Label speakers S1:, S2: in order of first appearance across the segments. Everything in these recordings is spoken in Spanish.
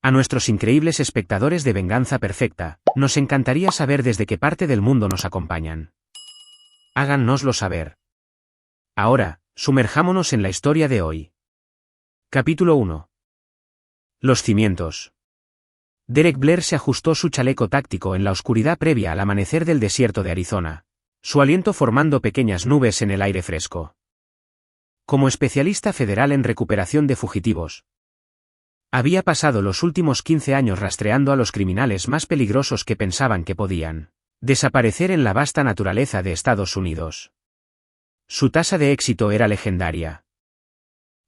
S1: A nuestros increíbles espectadores de Venganza Perfecta, nos encantaría saber desde qué parte del mundo nos acompañan. Háganoslo saber. Ahora, sumerjámonos en la historia de hoy. Capítulo 1. Los cimientos. Derek Blair se ajustó su chaleco táctico en la oscuridad previa al amanecer del desierto de Arizona, su aliento formando pequeñas nubes en el aire fresco. Como especialista federal en recuperación de fugitivos, había pasado los últimos 15 años rastreando a los criminales más peligrosos que pensaban que podían desaparecer en la vasta naturaleza de Estados Unidos. Su tasa de éxito era legendaria.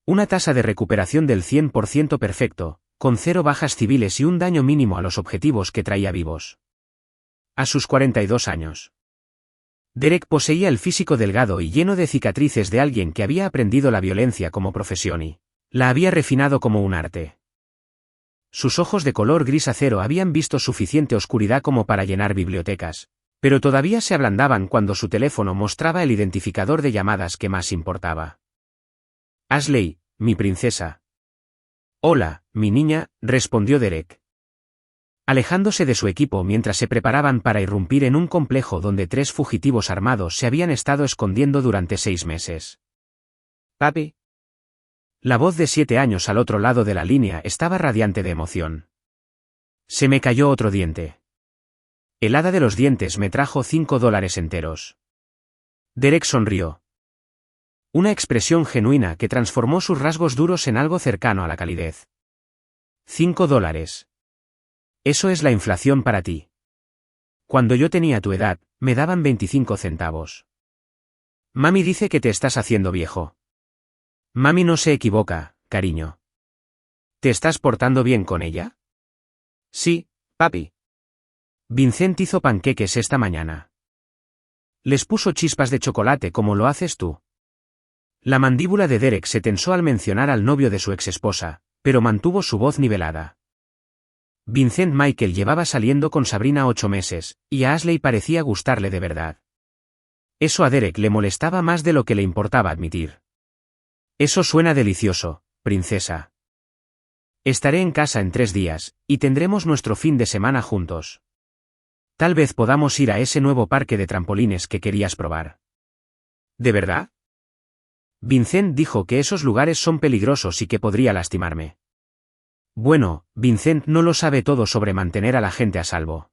S1: Una tasa de recuperación del 100% perfecto, con 0 bajas civiles y un daño mínimo a los objetivos que traía vivos. A sus 42 años, Derek poseía el físico delgado y lleno de cicatrices de alguien que había aprendido la violencia como profesión y la había refinado como un arte. Sus ojos de color gris acero habían visto suficiente oscuridad como para llenar bibliotecas, pero todavía se ablandaban cuando su teléfono mostraba el identificador de llamadas que más importaba. Ashley, mi princesa. Hola, mi niña, respondió Derek, alejándose de su equipo mientras se preparaban para irrumpir en un complejo donde 3 fugitivos armados se habían estado escondiendo durante 6 meses. Papi. La voz de 7 años al otro lado de la línea estaba radiante de emoción. Se me cayó otro diente. El hada de los dientes me trajo $5 enteros. Derek sonrió. Una expresión genuina que transformó sus rasgos duros en algo cercano a la calidez. $5. Eso es la inflación para ti. Cuando yo tenía tu edad, me daban 25 centavos. Mami dice que te estás haciendo viejo. Mami no se equivoca, cariño. ¿Te estás portando bien con ella? Sí, papi. Vincent hizo panqueques esta mañana. Les puso chispas de chocolate como lo haces tú. La mandíbula de Derek se tensó al mencionar al novio de su exesposa, pero mantuvo su voz nivelada. Vincent Michael llevaba saliendo con Sabrina 8 meses, y a Ashley parecía gustarle de verdad. Eso a Derek le molestaba más de lo que le importaba admitir. Eso suena delicioso, princesa. Estaré en casa en 3 días, y tendremos nuestro fin de semana juntos. Tal vez podamos ir a ese nuevo parque de trampolines que querías probar. ¿De verdad? Vincent dijo que esos lugares son peligrosos y que podría lastimarme. Bueno, Vincent no lo sabe todo sobre mantener a la gente a salvo.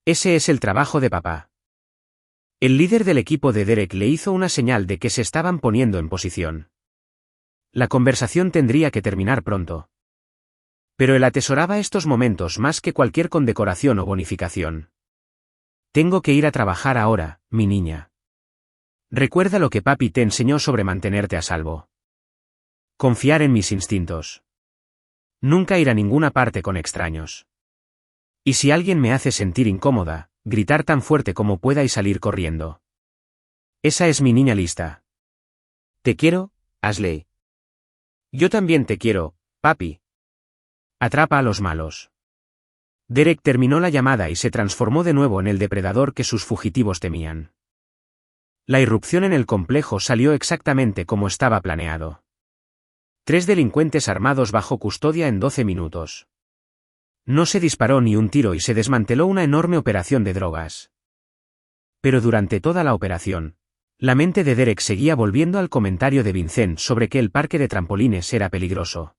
S1: Ese es el trabajo de papá. El líder del equipo de Derek le hizo una señal de que se estaban poniendo en posición. La conversación tendría que terminar pronto. Pero él atesoraba estos momentos más que cualquier condecoración o bonificación. Tengo que ir a trabajar ahora, mi niña. Recuerda lo que papi te enseñó sobre mantenerte a salvo. Confiar en mis instintos. Nunca ir a ninguna parte con extraños. Y si alguien me hace sentir incómoda, gritar tan fuerte como pueda y salir corriendo. Esa es mi niña lista. Te quiero, Ashley. Yo también te quiero, papi. Atrapa a los malos. Derek terminó la llamada y se transformó de nuevo en el depredador que sus fugitivos temían. La irrupción en el complejo salió exactamente como estaba planeado. 3 delincuentes armados bajo custodia en 12 minutos. No se disparó ni un tiro y se desmanteló una enorme operación de drogas. Pero durante toda la operación, la mente de Derek seguía volviendo al comentario de Vincent sobre que el parque de trampolines era peligroso.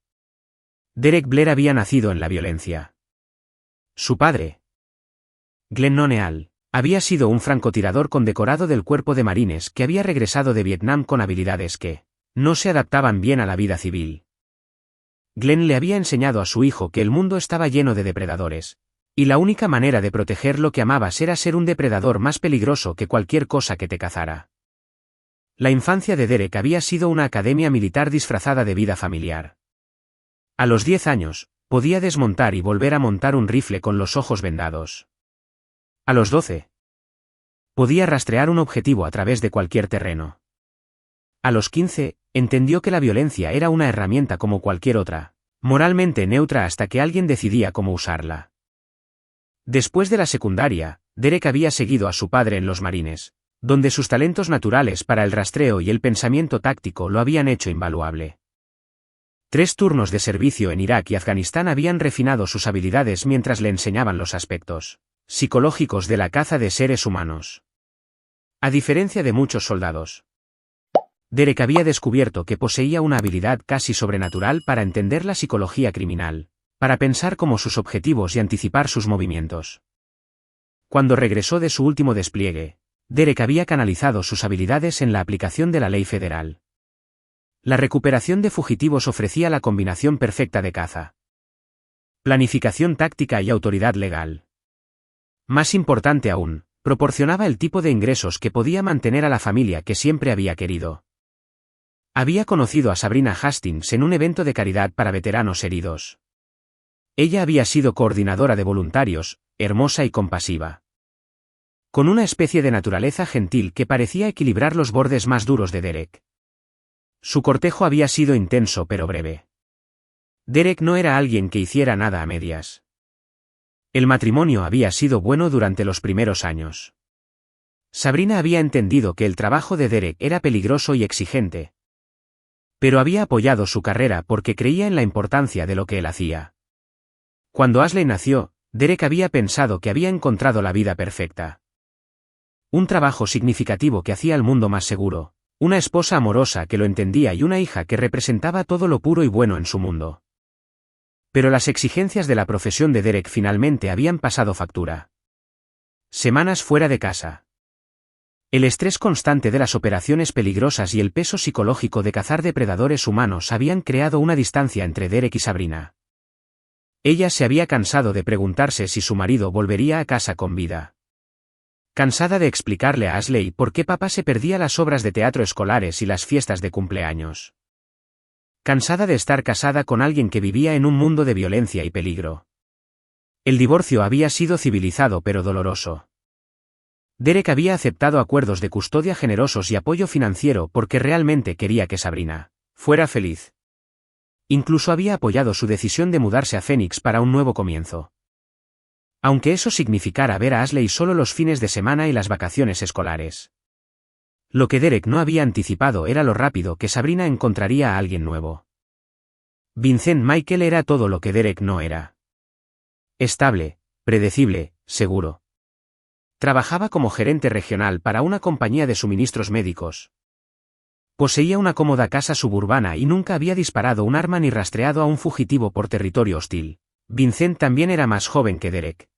S1: Derek Blair había nacido en la violencia. Su padre, Glenn O'Neill, había sido un francotirador condecorado del Cuerpo de Marines que había regresado de Vietnam con habilidades que no se adaptaban bien a la vida civil. Glenn le había enseñado a su hijo que el mundo estaba lleno de depredadores, y la única manera de proteger lo que amabas era ser un depredador más peligroso que cualquier cosa que te cazara. La infancia de Derek había sido una academia militar disfrazada de vida familiar. A los 10 años, podía desmontar y volver a montar un rifle con los ojos vendados. A los 12, podía rastrear un objetivo a través de cualquier terreno. A los 15, entendió que la violencia era una herramienta como cualquier otra, moralmente neutra hasta que alguien decidía cómo usarla. Después de la secundaria, Derek había seguido a su padre en los Marines, donde sus talentos naturales para el rastreo y el pensamiento táctico lo habían hecho invaluable. 3 turnos de servicio en Irak y Afganistán habían refinado sus habilidades mientras le enseñaban los aspectos psicológicos de la caza de seres humanos. A diferencia de muchos soldados, Derek había descubierto que poseía una habilidad casi sobrenatural para entender la psicología criminal, para pensar como sus objetivos y anticipar sus movimientos. Cuando regresó de su último despliegue, Derek había canalizado sus habilidades en la aplicación de la ley federal. La recuperación de fugitivos ofrecía la combinación perfecta de caza, planificación táctica y autoridad legal. Más importante aún, proporcionaba el tipo de ingresos que podía mantener a la familia que siempre había querido. Había conocido a Sabrina Hastings en un evento de caridad para veteranos heridos. Ella había sido coordinadora de voluntarios, hermosa y compasiva, con una especie de naturaleza gentil que parecía equilibrar los bordes más duros de Derek. Su cortejo había sido intenso pero breve. Derek no era alguien que hiciera nada a medias. El matrimonio había sido bueno durante los primeros años. Sabrina había entendido que el trabajo de Derek era peligroso y exigente, pero había apoyado su carrera porque creía en la importancia de lo que él hacía. Cuando Ashley nació, Derek había pensado que había encontrado la vida perfecta. Un trabajo significativo que hacía el mundo más seguro, una esposa amorosa que lo entendía y una hija que representaba todo lo puro y bueno en su mundo. Pero las exigencias de la profesión de Derek finalmente habían pasado factura. Semanas fuera de casa. El estrés constante de las operaciones peligrosas y el peso psicológico de cazar depredadores humanos habían creado una distancia entre Derek y Sabrina. Ella se había cansado de preguntarse si su marido volvería a casa con vida. Cansada de explicarle a Ashley por qué papá se perdía las obras de teatro escolares y las fiestas de cumpleaños. Cansada de estar casada con alguien que vivía en un mundo de violencia y peligro. El divorcio había sido civilizado pero doloroso. Derek había aceptado acuerdos de custodia generosos y apoyo financiero porque realmente quería que Sabrina fuera feliz. Incluso había apoyado su decisión de mudarse a Phoenix para un nuevo comienzo. Aunque eso significara ver a Ashley solo los fines de semana y las vacaciones escolares. Lo que Derek no había anticipado era lo rápido que Sabrina encontraría a alguien nuevo. Vincent Michael era todo lo que Derek no era. Estable, predecible, seguro. Trabajaba como gerente regional para una compañía de suministros médicos. Poseía una cómoda casa suburbana y nunca había disparado un arma ni rastreado a un fugitivo por territorio hostil. Vincent también era más joven que Derek.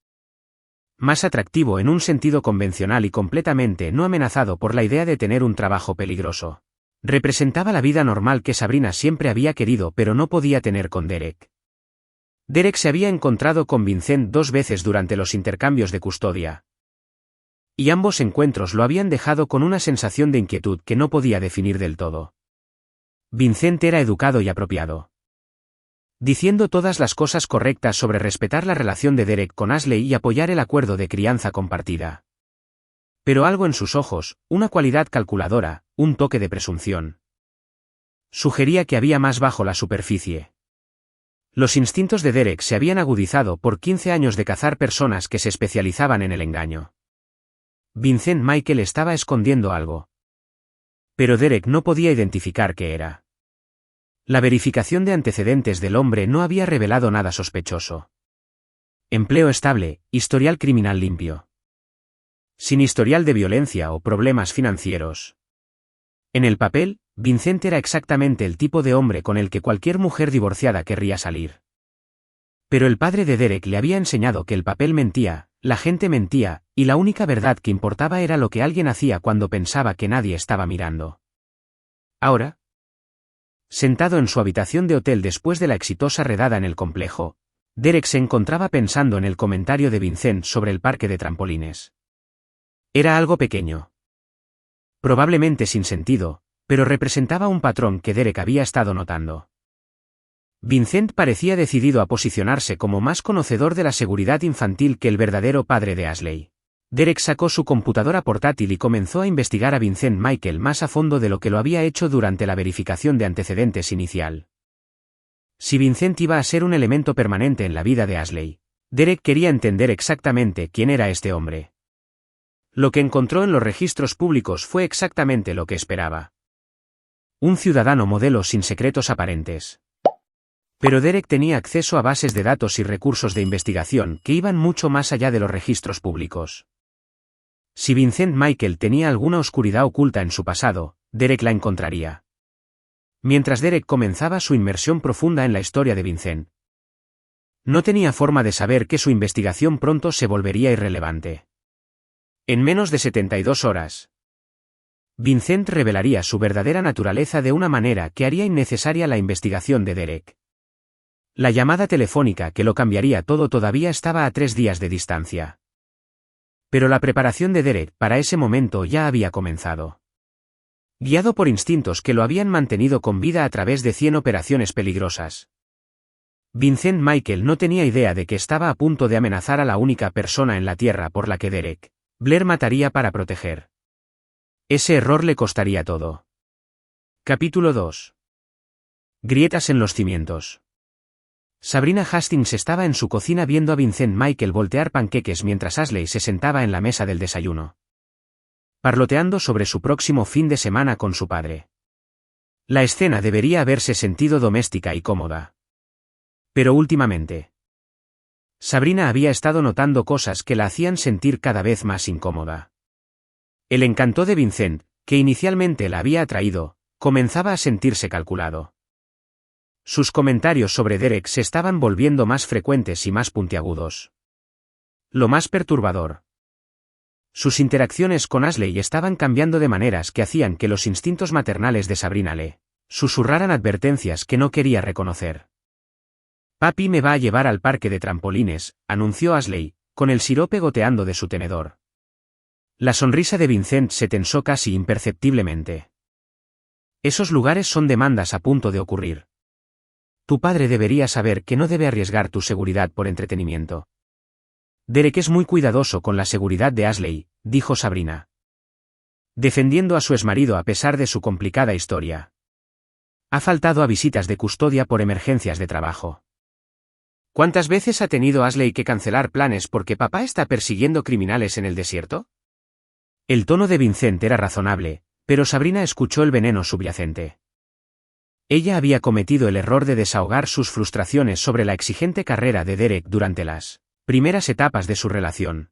S1: Más atractivo en un sentido convencional y completamente no amenazado por la idea de tener un trabajo peligroso. Representaba la vida normal que Sabrina siempre había querido pero no podía tener con Derek. Derek se había encontrado con Vincent 2 veces durante los intercambios de custodia. Y ambos encuentros lo habían dejado con una sensación de inquietud que no podía definir del todo. Vincent era educado y apropiado, diciendo todas las cosas correctas sobre respetar la relación de Derek con Ashley y apoyar el acuerdo de crianza compartida. Pero algo en sus ojos, una cualidad calculadora, un toque de presunción, sugería que había más bajo la superficie. Los instintos de Derek se habían agudizado por 15 años de cazar personas que se especializaban en el engaño. Vincent Michael estaba escondiendo algo. Pero Derek no podía identificar qué era. La verificación de antecedentes del hombre no había revelado nada sospechoso. Empleo estable, historial criminal limpio. Sin historial de violencia o problemas financieros. En el papel, Vincent era exactamente el tipo de hombre con el que cualquier mujer divorciada querría salir. Pero el padre de Derek le había enseñado que el papel mentía, la gente mentía, y la única verdad que importaba era lo que alguien hacía cuando pensaba que nadie estaba mirando. Ahora, sentado en su habitación de hotel después de la exitosa redada en el complejo, Derek se encontraba pensando en el comentario de Vincent sobre el parque de trampolines. Era algo pequeño, probablemente sin sentido, pero representaba un patrón que Derek había estado notando. Vincent parecía decidido a posicionarse como más conocedor de la seguridad infantil que el verdadero padre de Ashley. Derek sacó su computadora portátil y comenzó a investigar a Vincent Michael más a fondo de lo que lo había hecho durante la verificación de antecedentes inicial. Si Vincent iba a ser un elemento permanente en la vida de Ashley, Derek quería entender exactamente quién era este hombre. Lo que encontró en los registros públicos fue exactamente lo que esperaba. Un ciudadano modelo sin secretos aparentes. Pero Derek tenía acceso a bases de datos y recursos de investigación que iban mucho más allá de los registros públicos. Si Vincent Michael tenía alguna oscuridad oculta en su pasado, Derek la encontraría. Mientras Derek comenzaba su inmersión profunda en la historia de Vincent, no tenía forma de saber que su investigación pronto se volvería irrelevante. En menos de 72 horas, Vincent revelaría su verdadera naturaleza de una manera que haría innecesaria la investigación de Derek. La llamada telefónica que lo cambiaría todo todavía estaba a 3 días de distancia. Pero la preparación de Derek para ese momento ya había comenzado. Guiado por instintos que lo habían mantenido con vida a través de 100 operaciones peligrosas, Vincent Michael no tenía idea de que estaba a punto de amenazar a la única persona en la Tierra por la que Derek Blair mataría para proteger. Ese error le costaría todo. Capítulo 2. Grietas en los cimientos. Sabrina Hastings estaba en su cocina viendo a Vincent Michael voltear panqueques mientras Ashley se sentaba en la mesa del desayuno, parloteando sobre su próximo fin de semana con su padre. La escena debería haberse sentido doméstica y cómoda. Pero últimamente, Sabrina había estado notando cosas que la hacían sentir cada vez más incómoda. El encanto de Vincent, que inicialmente la había atraído, comenzaba a sentirse calculado. Sus comentarios sobre Derek se estaban volviendo más frecuentes y más puntiagudos. Lo más perturbador. Sus interacciones con Ashley estaban cambiando de maneras que hacían que los instintos maternales de Sabrina le susurraran advertencias que no quería reconocer. «Papi me va a llevar al parque de trampolines», anunció Ashley, con el sirope goteando de su tenedor. La sonrisa de Vincent se tensó casi imperceptiblemente. «Esos lugares son demandas a punto de ocurrir. Tu padre debería saber que no debe arriesgar tu seguridad por entretenimiento». «Derek es muy cuidadoso con la seguridad de Ashley», dijo Sabrina, defendiendo a su exmarido a pesar de su complicada historia. «Ha faltado a visitas de custodia por emergencias de trabajo». «¿Cuántas veces ha tenido Ashley que cancelar planes porque papá está persiguiendo criminales en el desierto?» El tono de Vincent era razonable, pero Sabrina escuchó el veneno subyacente. Ella había cometido el error de desahogar sus frustraciones sobre la exigente carrera de Derek durante las primeras etapas de su relación.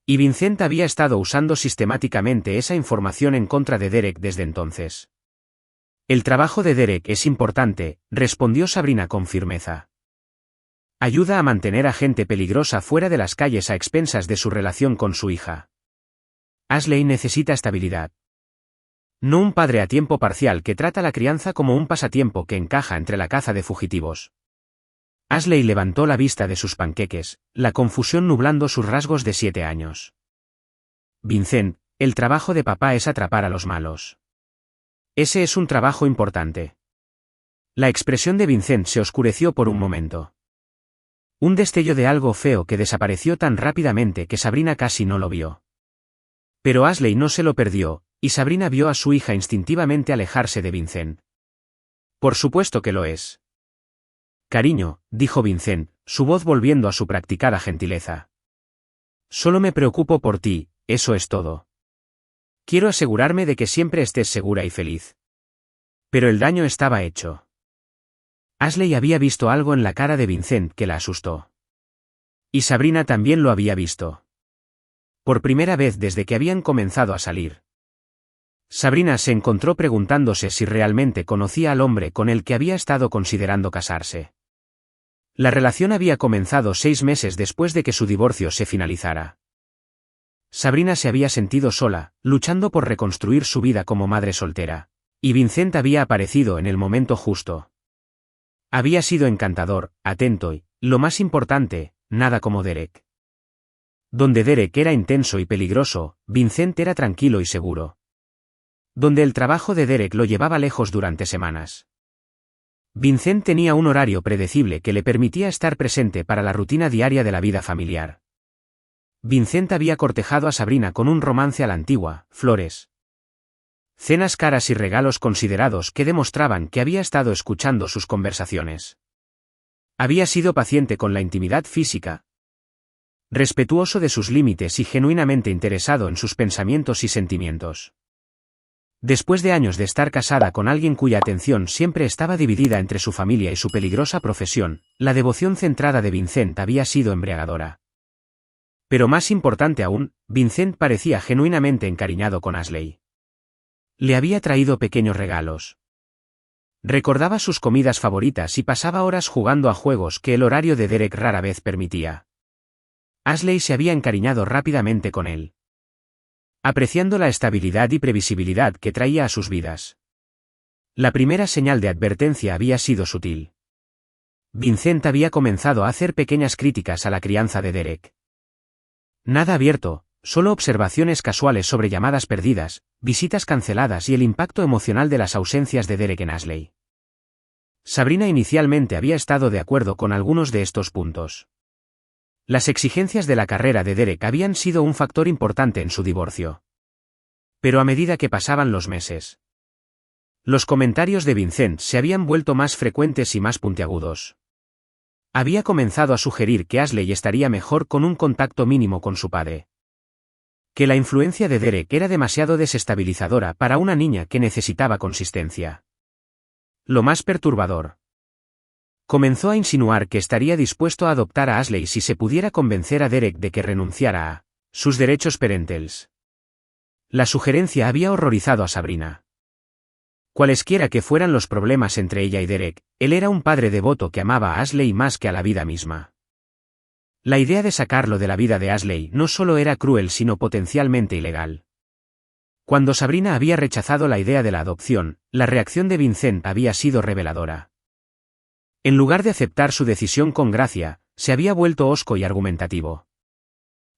S1: Y Vincent había estado usando sistemáticamente esa información en contra de Derek desde entonces. «El trabajo de Derek es importante», respondió Sabrina con firmeza. «Ayuda a mantener a gente peligrosa fuera de las calles a expensas de su relación con su hija. Ashley necesita estabilidad. No un padre a tiempo parcial que trata la crianza como un pasatiempo que encaja entre la caza de fugitivos». Ashley levantó la vista de sus panqueques, la confusión nublando sus rasgos de 7 años. «Vincent, el trabajo de papá es atrapar a los malos. Ese es un trabajo importante». La expresión de Vincent se oscureció por un momento. Un destello de algo feo que desapareció tan rápidamente que Sabrina casi no lo vio. Pero Ashley no se lo perdió, y Sabrina vio a su hija instintivamente alejarse de Vincent. «Por supuesto que lo es. Cariño», dijo Vincent, su voz volviendo a su practicada gentileza. «Solo me preocupo por ti, eso es todo. Quiero asegurarme de que siempre estés segura y feliz». Pero el daño estaba hecho. Ashley había visto algo en la cara de Vincent que la asustó. Y Sabrina también lo había visto. Por primera vez desde que habían comenzado a salir. Sabrina se encontró preguntándose si realmente conocía al hombre con el que había estado considerando casarse. La relación había comenzado 6 meses después de que su divorcio se finalizara. Sabrina se había sentido sola, luchando por reconstruir su vida como madre soltera. Y Vincent había aparecido en el momento justo. Había sido encantador, atento y, lo más importante, nada como Derek. Donde Derek era intenso y peligroso, Vincent era tranquilo y seguro. Donde el trabajo de Derek lo llevaba lejos durante semanas. Vincent tenía un horario predecible que le permitía estar presente para la rutina diaria de la vida familiar. Vincent había cortejado a Sabrina con un romance a la antigua, flores, cenas caras y regalos considerados que demostraban que había estado escuchando sus conversaciones. Había sido paciente con la intimidad física, respetuoso de sus límites y genuinamente interesado en sus pensamientos y sentimientos. Después de años de estar casada con alguien cuya atención siempre estaba dividida entre su familia y su peligrosa profesión, la devoción centrada de Vincent había sido embriagadora. Pero más importante aún, Vincent parecía genuinamente encariñado con Ashley. Le había traído pequeños regalos. Recordaba sus comidas favoritas y pasaba horas jugando a juegos que el horario de Derek rara vez permitía. Ashley se había encariñado rápidamente con él, apreciando la estabilidad y previsibilidad que traía a sus vidas. La primera señal de advertencia había sido sutil. Vincent había comenzado a hacer pequeñas críticas a la crianza de Derek. Nada abierto, solo observaciones casuales sobre llamadas perdidas, visitas canceladas y el impacto emocional de las ausencias de Derek en Ashley. Sabrina inicialmente había estado de acuerdo con algunos de estos puntos. Las exigencias de la carrera de Derek habían sido un factor importante en su divorcio. Pero a medida que pasaban los meses, los comentarios de Vincent se habían vuelto más frecuentes y más puntiagudos. Había comenzado a sugerir que Ashley estaría mejor con un contacto mínimo con su padre. Que la influencia de Derek era demasiado desestabilizadora para una niña que necesitaba consistencia. Lo más perturbador. Comenzó a insinuar que estaría dispuesto a adoptar a Ashley si se pudiera convencer a Derek de que renunciara a sus derechos parentales. La sugerencia había horrorizado a Sabrina. Cualesquiera que fueran los problemas entre ella y Derek, él era un padre devoto que amaba a Ashley más que a la vida misma. La idea de sacarlo de la vida de Ashley no solo era cruel sino potencialmente ilegal. Cuando Sabrina había rechazado la idea de la adopción, la reacción de Vincent había sido reveladora. En lugar de aceptar su decisión con gracia, se había vuelto hosco y argumentativo.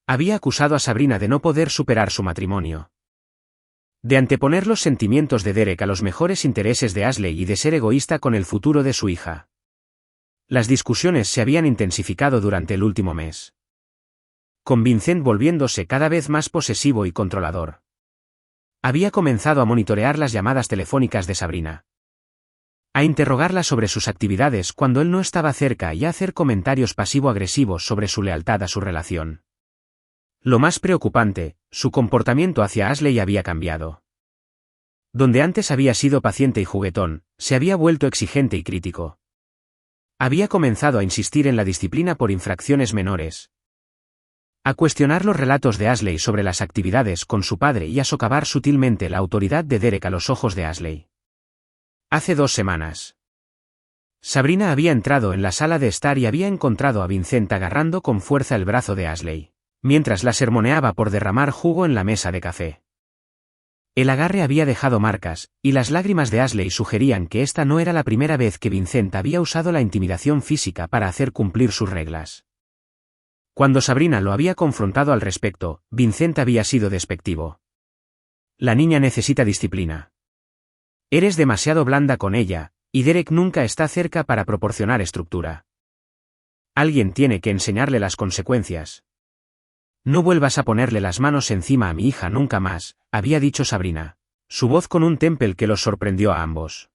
S1: Había acusado a Sabrina de no poder superar su matrimonio, de anteponer los sentimientos de Derek a los mejores intereses de Ashley y de ser egoísta con el futuro de su hija. Las discusiones se habían intensificado durante el último mes, con Vincent volviéndose cada vez más posesivo y controlador. Había comenzado a monitorear las llamadas telefónicas de Sabrina, a interrogarla sobre sus actividades cuando él no estaba cerca y a hacer comentarios pasivo-agresivos sobre su lealtad a su relación. Lo más preocupante, su comportamiento hacia Ashley había cambiado. Donde antes había sido paciente y juguetón, se había vuelto exigente y crítico. Había comenzado a insistir en la disciplina por infracciones menores, a cuestionar los relatos de Ashley sobre las actividades con su padre y a socavar sutilmente la autoridad de Derek a los ojos de Ashley. Hace 2 semanas. Sabrina había entrado en la sala de estar y había encontrado a Vincent agarrando con fuerza el brazo de Ashley, mientras la sermoneaba por derramar jugo en la mesa de café. El agarre había dejado marcas, y las lágrimas de Ashley sugerían que esta no era la primera vez que Vincent había usado la intimidación física para hacer cumplir sus reglas. Cuando Sabrina lo había confrontado al respecto, Vincent había sido despectivo. La niña necesita disciplina. Eres demasiado blanda con ella, y Derek nunca está cerca para proporcionar estructura. Alguien tiene que enseñarle las consecuencias. No vuelvas a ponerle las manos encima a mi hija nunca más, había dicho Sabrina, su voz con un temple que los sorprendió a ambos.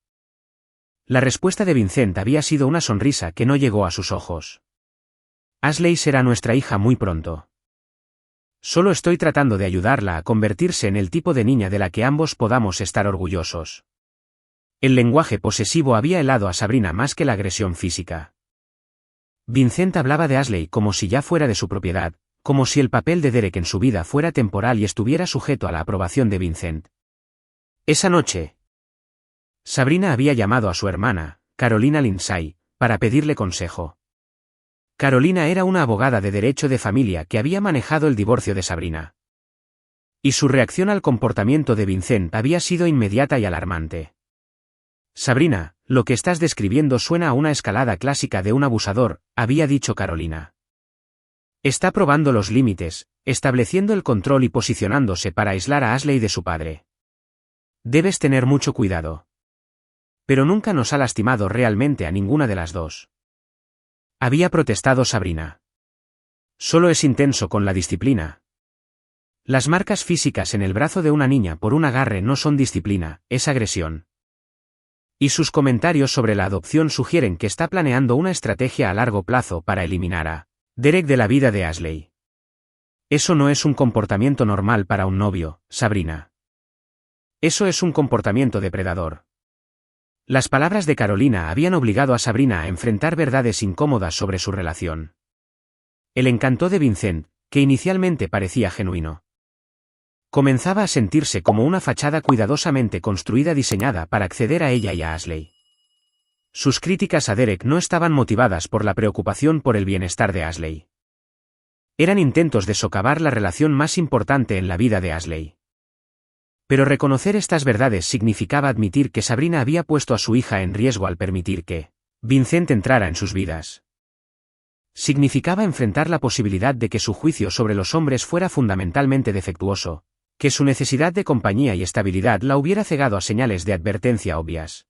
S1: La respuesta de Vincent había sido una sonrisa que no llegó a sus ojos. Ashley será nuestra hija muy pronto. Solo estoy tratando de ayudarla a convertirse en el tipo de niña de la que ambos podamos estar orgullosos. El lenguaje posesivo había helado a Sabrina más que la agresión física. Vincent hablaba de Ashley como si ya fuera de su propiedad, como si el papel de Derek en su vida fuera temporal y estuviera sujeto a la aprobación de Vincent. Esa noche, Sabrina había llamado a su hermana, Carolina Lindsay, para pedirle consejo. Carolina era una abogada de derecho de familia que había manejado el divorcio de Sabrina. Y su reacción al comportamiento de Vincent había sido inmediata y alarmante. Sabrina, lo que estás describiendo suena a una escalada clásica de un abusador, había dicho Carolina. Está probando los límites, estableciendo el control y posicionándose para aislar a Ashley de su padre. Debes tener mucho cuidado. Pero nunca nos ha lastimado realmente a ninguna de las dos. Había protestado Sabrina. Solo es intenso con la disciplina. Las marcas físicas en el brazo de una niña por un agarre no son disciplina, es agresión. Y sus comentarios sobre la adopción sugieren que está planeando una estrategia a largo plazo para eliminar a Derek de la vida de Ashley. Eso no es un comportamiento normal para un novio, Sabrina. Eso es un comportamiento depredador. Las palabras de Carolina habían obligado a Sabrina a enfrentar verdades incómodas sobre su relación. El encanto de Vincent, que inicialmente parecía genuino, comenzaba a sentirse como una fachada cuidadosamente construida diseñada para acceder a ella y a Ashley. Sus críticas a Derek no estaban motivadas por la preocupación por el bienestar de Ashley. Eran intentos de socavar la relación más importante en la vida de Ashley. Pero reconocer estas verdades significaba admitir que Sabrina había puesto a su hija en riesgo al permitir que Vincent entrara en sus vidas. Significaba enfrentar la posibilidad de que su juicio sobre los hombres fuera fundamentalmente defectuoso, que su necesidad de compañía y estabilidad la hubiera cegado a señales de advertencia obvias.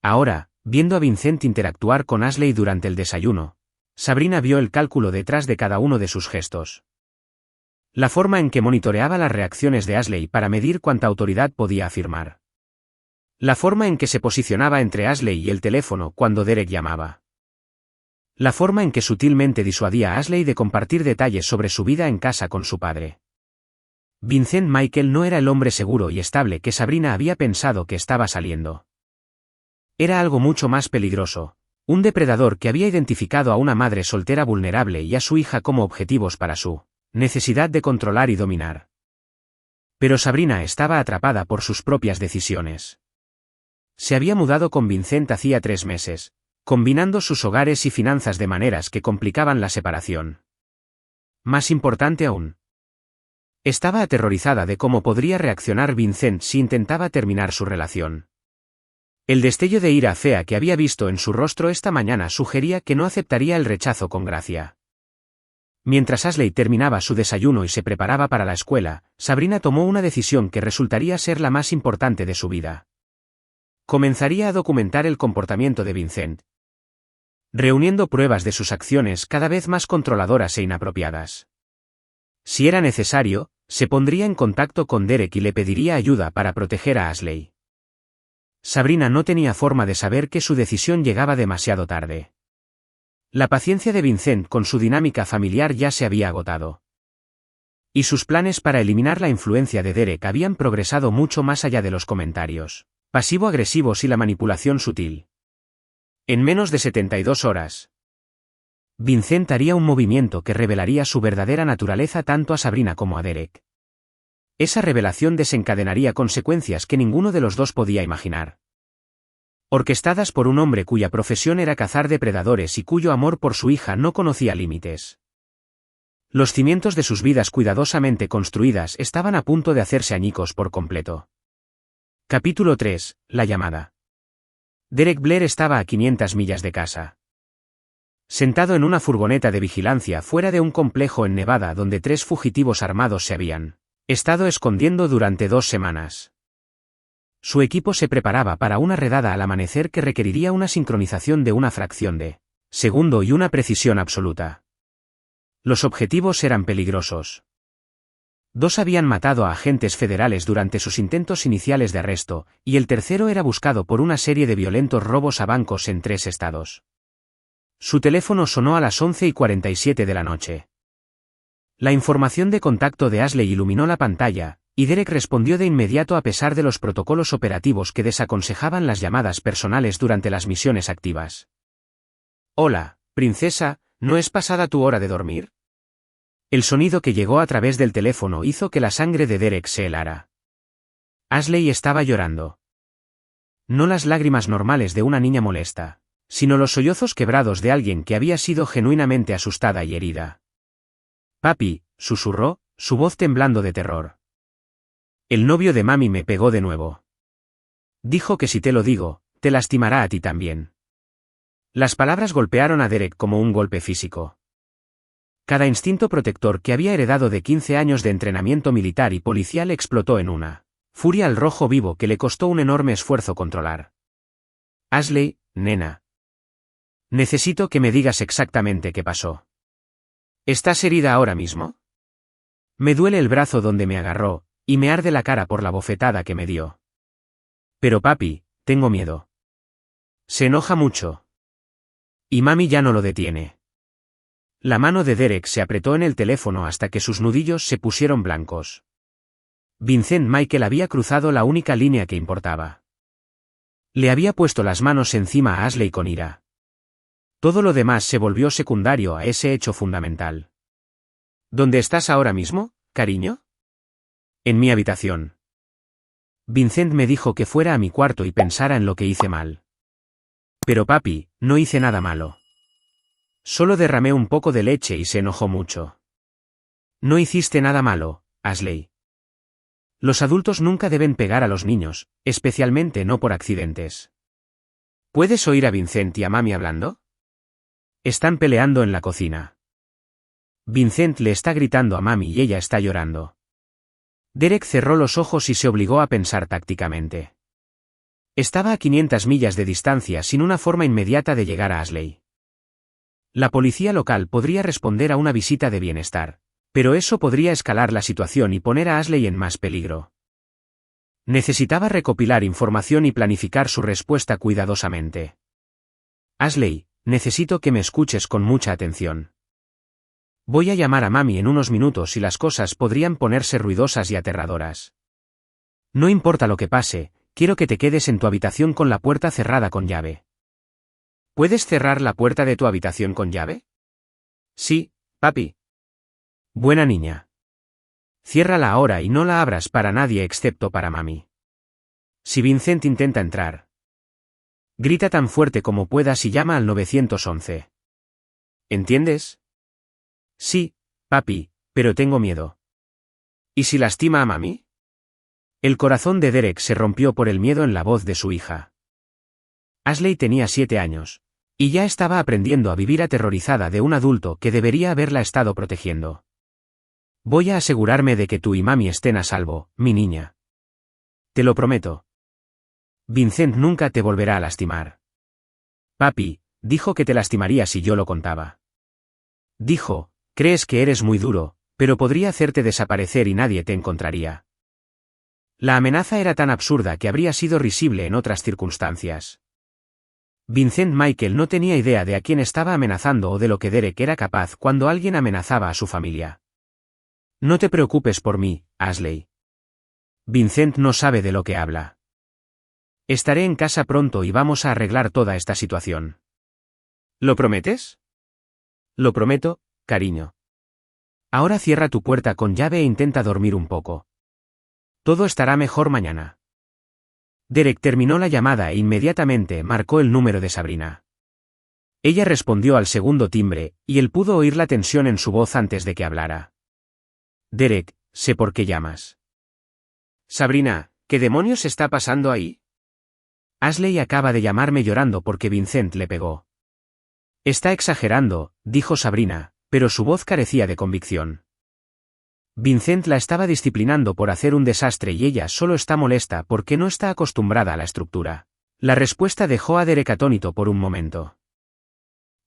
S1: Ahora, viendo a Vincent interactuar con Ashley durante el desayuno, Sabrina vio el cálculo detrás de cada uno de sus gestos. La forma en que monitoreaba las reacciones de Ashley para medir cuánta autoridad podía afirmar. La forma en que se posicionaba entre Ashley y el teléfono cuando Derek llamaba. La forma en que sutilmente disuadía a Ashley de compartir detalles sobre su vida en casa con su padre. Vincent Michael no era el hombre seguro y estable que Sabrina había pensado que estaba saliendo. Era algo mucho más peligroso, un depredador que había identificado a una madre soltera vulnerable y a su hija como objetivos para su necesidad de controlar y dominar. Pero Sabrina estaba atrapada por sus propias decisiones. Se había mudado con Vincent hacía 3 meses, combinando sus hogares y finanzas de maneras que complicaban la separación. Más importante aún, estaba aterrorizada de cómo podría reaccionar Vincent si intentaba terminar su relación. El destello de ira fea que había visto en su rostro esta mañana sugería que no aceptaría el rechazo con gracia. Mientras Ashley terminaba su desayuno y se preparaba para la escuela, Sabrina tomó una decisión que resultaría ser la más importante de su vida. Comenzaría a documentar el comportamiento de Vincent, reuniendo pruebas de sus acciones cada vez más controladoras e inapropiadas. Si era necesario, se pondría en contacto con Derek y le pediría ayuda para proteger a Ashley. Sabrina no tenía forma de saber que su decisión llegaba demasiado tarde. La paciencia de Vincent con su dinámica familiar ya se había agotado. Y sus planes para eliminar la influencia de Derek habían progresado mucho más allá de los comentarios pasivo-agresivos y la manipulación sutil. En menos de 72 horas, Vincent haría un movimiento que revelaría su verdadera naturaleza tanto a Sabrina como a Derek. Esa revelación desencadenaría consecuencias que ninguno de los dos podía imaginar. Orquestadas por un hombre cuya profesión era cazar depredadores y cuyo amor por su hija no conocía límites. Los cimientos de sus vidas cuidadosamente construidas estaban a punto de hacerse añicos por completo. Capítulo 3. La llamada. Derek Blair estaba a 500 millas de casa. Sentado en una furgoneta de vigilancia fuera de un complejo en Nevada donde 3 fugitivos armados se habían estado escondiendo durante 2 semanas. Su equipo se preparaba para una redada al amanecer que requeriría una sincronización de una fracción de segundo y una precisión absoluta. Los objetivos eran peligrosos. 2 habían matado a agentes federales durante sus intentos iniciales de arresto, y el tercero era buscado por una serie de violentos robos a bancos en 3 estados. Su teléfono sonó a las 11:47 de la noche. La información de contacto de Ashley iluminó la pantalla, y Derek respondió de inmediato a pesar de los protocolos operativos que desaconsejaban las llamadas personales durante las misiones activas. Hola, princesa, ¿no es pasada tu hora de dormir? El sonido que llegó a través del teléfono hizo que la sangre de Derek se helara. Ashley estaba llorando. No las lágrimas normales de una niña molesta, sino los sollozos quebrados de alguien que había sido genuinamente asustada y herida. Papi, susurró, su voz temblando de terror. El novio de mami me pegó de nuevo. Dijo que si te lo digo, te lastimará a ti también. Las palabras golpearon a Derek como un golpe físico. Cada instinto protector que había heredado de 15 años de entrenamiento militar y policial explotó en una furia al rojo vivo que le costó un enorme esfuerzo controlar. Ashley, nena. Necesito que me digas exactamente qué pasó. ¿Estás herida ahora mismo? Me duele el brazo donde me agarró, y me arde la cara por la bofetada que me dio. Pero papi, tengo miedo. Se enoja mucho. Y mami ya no lo detiene. La mano de Derek se apretó en el teléfono hasta que sus nudillos se pusieron blancos. Vincent Michael había cruzado la única línea que importaba. Le había puesto las manos encima a Ashley con ira. Todo lo demás se volvió secundario a ese hecho fundamental. ¿Dónde estás ahora mismo, cariño? En mi habitación. Vincent me dijo que fuera a mi cuarto y pensara en lo que hice mal. Pero papi, no hice nada malo. Solo derramé un poco de leche y se enojó mucho. No hiciste nada malo, Ashley. Los adultos nunca deben pegar a los niños, especialmente no por accidentes. ¿Puedes oír a Vincent y a mami hablando? Están peleando en la cocina. Vincent le está gritando a mami y ella está llorando. Derek cerró los ojos y se obligó a pensar tácticamente. Estaba a 500 millas de distancia sin una forma inmediata de llegar a Ashley. La policía local podría responder a una visita de bienestar, pero eso podría escalar la situación y poner a Ashley en más peligro. Necesitaba recopilar información y planificar su respuesta cuidadosamente. Ashley, necesito que me escuches con mucha atención. Voy a llamar a mami en unos minutos y las cosas podrían ponerse ruidosas y aterradoras. No importa lo que pase, quiero que te quedes en tu habitación con la puerta cerrada con llave. ¿Puedes cerrar la puerta de tu habitación con llave? Sí, papi. Buena niña. Ciérrala ahora y no la abras para nadie excepto para mami. Si Vincent intenta entrar, grita tan fuerte como puedas y llama al 911. ¿Entiendes? Sí, papi, pero tengo miedo. ¿Y si lastima a mami? El corazón de Derek se rompió por el miedo en la voz de su hija. Ashley tenía 7 años, y ya estaba aprendiendo a vivir aterrorizada de un adulto que debería haberla estado protegiendo. Voy a asegurarme de que tú y mami estén a salvo, mi niña. Te lo prometo. Vincent nunca te volverá a lastimar. Papi, dijo que te lastimaría si yo lo contaba. Dijo, crees que eres muy duro, pero podría hacerte desaparecer y nadie te encontraría. La amenaza era tan absurda que habría sido risible en otras circunstancias. Vincent Michael no tenía idea de a quién estaba amenazando o de lo que Derek era capaz cuando alguien amenazaba a su familia. No te preocupes por mí, Ashley. Vincent no sabe de lo que habla. Estaré en casa pronto y vamos a arreglar toda esta situación. ¿Lo prometes? Lo prometo, cariño. Ahora cierra tu puerta con llave e intenta dormir un poco. Todo estará mejor mañana. Derek terminó la llamada e inmediatamente marcó el número de Sabrina. Ella respondió al segundo timbre, y él pudo oír la tensión en su voz antes de que hablara. Derek, sé por qué llamas. Sabrina, ¿qué demonios está pasando ahí? Ashley acaba de llamarme llorando porque Vincent le pegó. Está exagerando, dijo Sabrina, pero su voz carecía de convicción. Vincent la estaba disciplinando por hacer un desastre y ella solo está molesta porque no está acostumbrada a la estructura. La respuesta dejó a Derek atónito por un momento.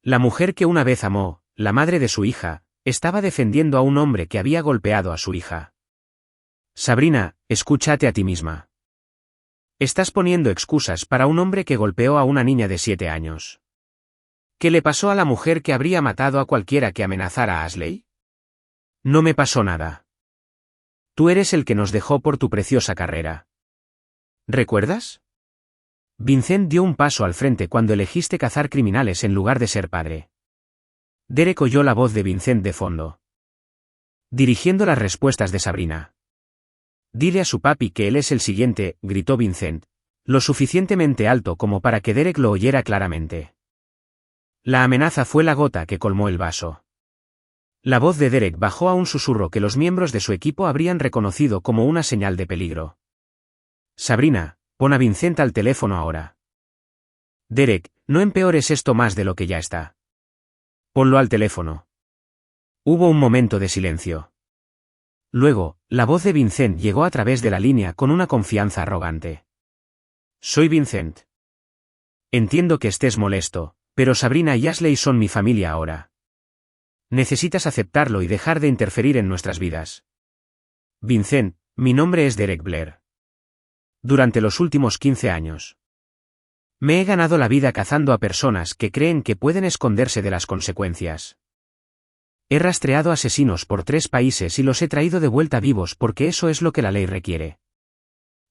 S1: La mujer que una vez amó, la madre de su hija, estaba defendiendo a un hombre que había golpeado a su hija. Sabrina, escúchate a ti misma. Estás poniendo excusas para un hombre que golpeó a una niña de 7 años. ¿Qué le pasó a la mujer que habría matado a cualquiera que amenazara a Ashley? No me pasó nada. Tú eres el que nos dejó por tu preciosa carrera. ¿Recuerdas? Vincent dio un paso al frente cuando elegiste cazar criminales en lugar de ser padre. Derek oyó la voz de Vincent de fondo, dirigiendo las respuestas de Sabrina. Dile a su papi que él es el siguiente, gritó Vincent, lo suficientemente alto como para que Derek lo oyera claramente. La amenaza fue la gota que colmó el vaso. La voz de Derek bajó a un susurro que los miembros de su equipo habrían reconocido como una señal de peligro. Sabrina, pon a Vincent al teléfono ahora. Derek, no empeores esto más de lo que ya está. Ponlo al teléfono. Hubo un momento de silencio. Luego, la voz de Vincent llegó a través de la línea con una confianza arrogante. Soy Vincent. Entiendo que estés molesto, pero Sabrina y Ashley son mi familia ahora. Necesitas aceptarlo y dejar de interferir en nuestras vidas. Vincent, mi nombre es Derek Blair. Durante los últimos 15 años, me he ganado la vida cazando a personas que creen que pueden esconderse de las consecuencias. He rastreado asesinos por 3 países y los he traído de vuelta vivos porque eso es lo que la ley requiere.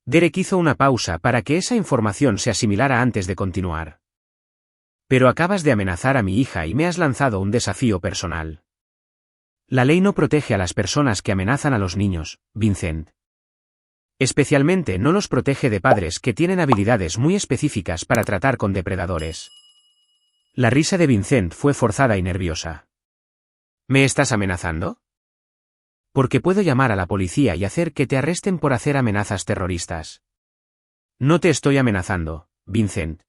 S1: Derek hizo una pausa para que esa información se asimilara antes de continuar. Pero acabas de amenazar a mi hija y me has lanzado un desafío personal. La ley no protege a las personas que amenazan a los niños, Vincent. Especialmente no los protege de padres que tienen habilidades muy específicas para tratar con depredadores. La risa de Vincent fue forzada y nerviosa. ¿Me estás amenazando? Porque puedo llamar a la policía y hacer que te arresten por hacer amenazas terroristas. No te estoy amenazando, Vincent.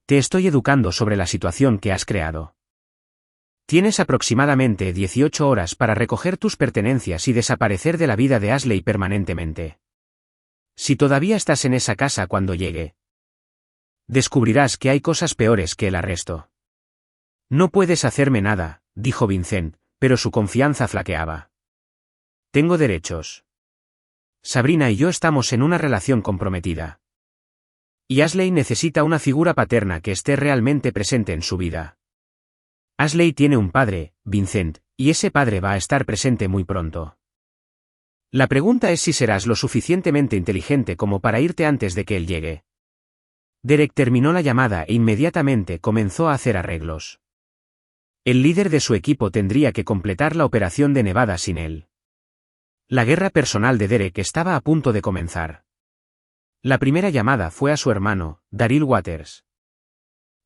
S1: Te estoy educando sobre la situación que has creado. Tienes aproximadamente 18 horas para recoger tus pertenencias y desaparecer de la vida de Ashley permanentemente. Si todavía estás en esa casa cuando llegue, descubrirás que hay cosas peores que el arresto. No puedes hacerme nada, dijo Vincent, pero su confianza flaqueaba. Tengo derechos. Sabrina y yo estamos en una relación comprometida. Y Ashley necesita una figura paterna que esté realmente presente en su vida. Ashley tiene un padre, Vincent, y ese padre va a estar presente muy pronto. La pregunta es si serás lo suficientemente inteligente como para irte antes de que él llegue. Derek terminó la llamada e inmediatamente comenzó a hacer arreglos. El líder de su equipo tendría que completar la operación de Nevada sin él. La guerra personal de Derek estaba a punto de comenzar. La primera llamada fue a su hermano, Daryl Waters.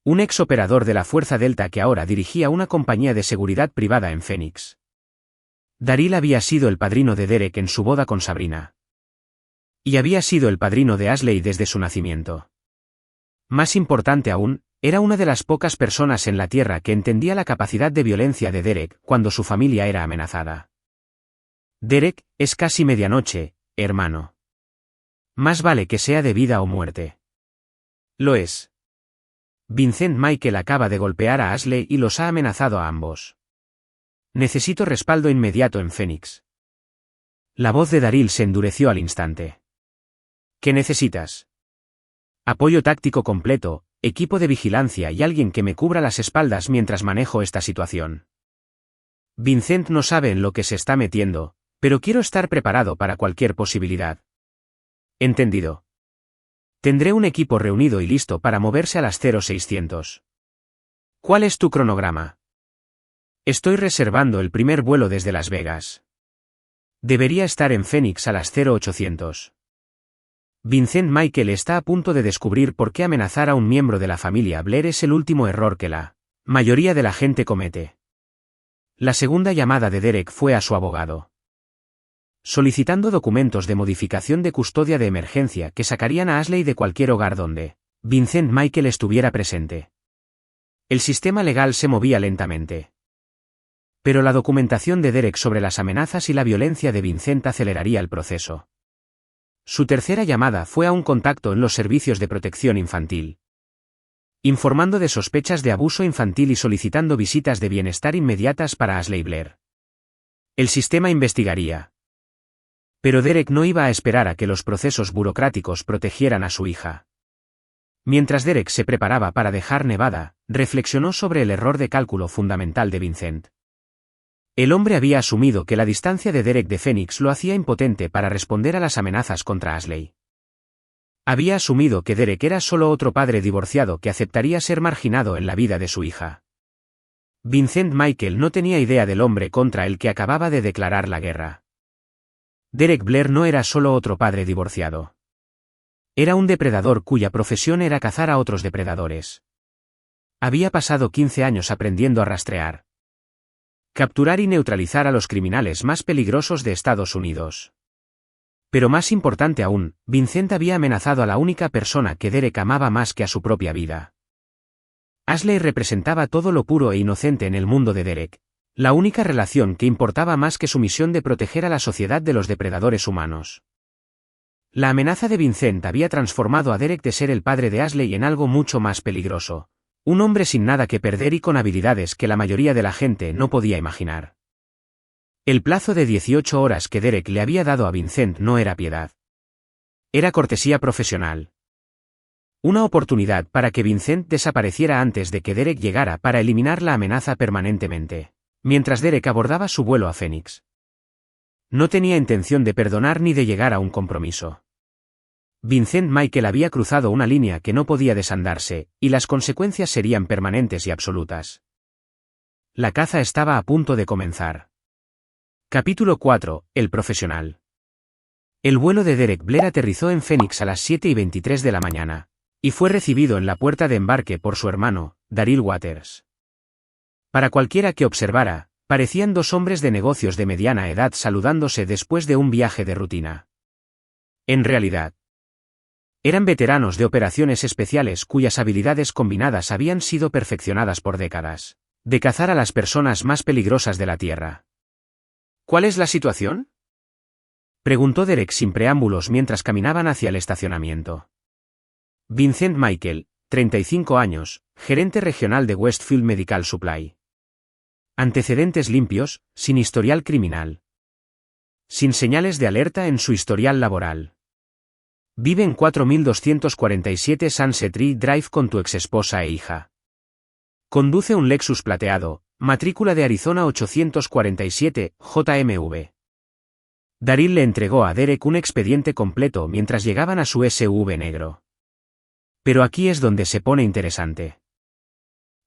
S1: Un ex operador de la Fuerza Delta que ahora dirigía una compañía de seguridad privada en Phoenix. Daryl había sido el padrino de Derek en su boda con Sabrina. Y había sido el padrino de Ashley desde su nacimiento. Más importante aún, era una de las pocas personas en la Tierra que entendía la capacidad de violencia de Derek cuando su familia era amenazada. Derek, es casi medianoche, hermano. Más vale que sea de vida o muerte. Lo es. Vincent Michael acaba de golpear a Ashley y los ha amenazado a ambos. Necesito respaldo inmediato en Phoenix. La voz de Daryl se endureció al instante. ¿Qué necesitas? Apoyo táctico completo, equipo de vigilancia y alguien que me cubra las espaldas mientras manejo esta situación. Vincent no sabe en lo que se está metiendo, pero quiero estar preparado para cualquier posibilidad. Entendido. Tendré un equipo reunido y listo para moverse a las 0600. ¿Cuál es tu cronograma? Estoy reservando el primer vuelo desde Las Vegas. Debería estar en Phoenix a las 0800. Vincent Michael está a punto de descubrir por qué amenazar a un miembro de la familia Blair es el último error que la mayoría de la gente comete. La segunda llamada de Derek fue a su abogado, solicitando documentos de modificación de custodia de emergencia que sacarían a Ashley de cualquier hogar donde Vincent Michael estuviera presente. El sistema legal se movía lentamente. Pero la documentación de Derek sobre las amenazas y la violencia de Vincent aceleraría el proceso. Su tercera llamada fue a un contacto en los servicios de protección infantil, informando de sospechas de abuso infantil y solicitando visitas de bienestar inmediatas para Ashley Blair. El sistema investigaría. Pero Derek no iba a esperar a que los procesos burocráticos protegieran a su hija. Mientras Derek se preparaba para dejar Nevada, reflexionó sobre el error de cálculo fundamental de Vincent. El hombre había asumido que la distancia de Derek de Phoenix lo hacía impotente para responder a las amenazas contra Ashley. Había asumido que Derek era solo otro padre divorciado que aceptaría ser marginado en la vida de su hija. Vincent Michael no tenía idea del hombre contra el que acababa de declarar la guerra. Derek Blair no era solo otro padre divorciado. Era un depredador cuya profesión era cazar a otros depredadores. Había pasado 15 años aprendiendo a rastrear, capturar y neutralizar a los criminales más peligrosos de Estados Unidos. Pero más importante aún, Vincent había amenazado a la única persona que Derek amaba más que a su propia vida. Ashley representaba todo lo puro e inocente en el mundo de Derek, la única relación que importaba más que su misión de proteger a la sociedad de los depredadores humanos. La amenaza de Vincent había transformado a Derek de ser el padre de Ashley en algo mucho más peligroso. Un hombre sin nada que perder y con habilidades que la mayoría de la gente no podía imaginar. El plazo de 18 horas que Derek le había dado a Vincent no era piedad. Era cortesía profesional. Una oportunidad para que Vincent desapareciera antes de que Derek llegara para eliminar la amenaza permanentemente. mientras Derek abordaba su vuelo a Phoenix. No tenía intención de perdonar ni de llegar a un compromiso. Vincent Michael había cruzado una línea que no podía desandarse, y las consecuencias serían permanentes y absolutas. La caza estaba a punto de comenzar. Capítulo 4. El profesional. El vuelo de Derek Blair aterrizó en Phoenix a las 7:23 de la mañana, y fue recibido en la puerta de embarque por su hermano, Daryl Waters. Para cualquiera que observara, parecían dos hombres de negocios de mediana edad saludándose después de un viaje de rutina. En realidad, eran veteranos de operaciones especiales cuyas habilidades combinadas habían sido perfeccionadas por décadas, de cazar a las personas más peligrosas de la Tierra. ¿Cuál es la situación?, preguntó Derek sin preámbulos mientras caminaban hacia el estacionamiento. Vincent Michael, 35 años, gerente regional de Westfield Medical Supply. Antecedentes limpios, sin historial criminal. Sin señales de alerta en su historial laboral. Vive en 4247 Sunset Tree Drive con tu exesposa e hija. Conduce un Lexus plateado, matrícula de Arizona 847, JMV. Daryl le entregó a Derek un expediente completo mientras llegaban a su SUV negro. Pero aquí es donde se pone interesante.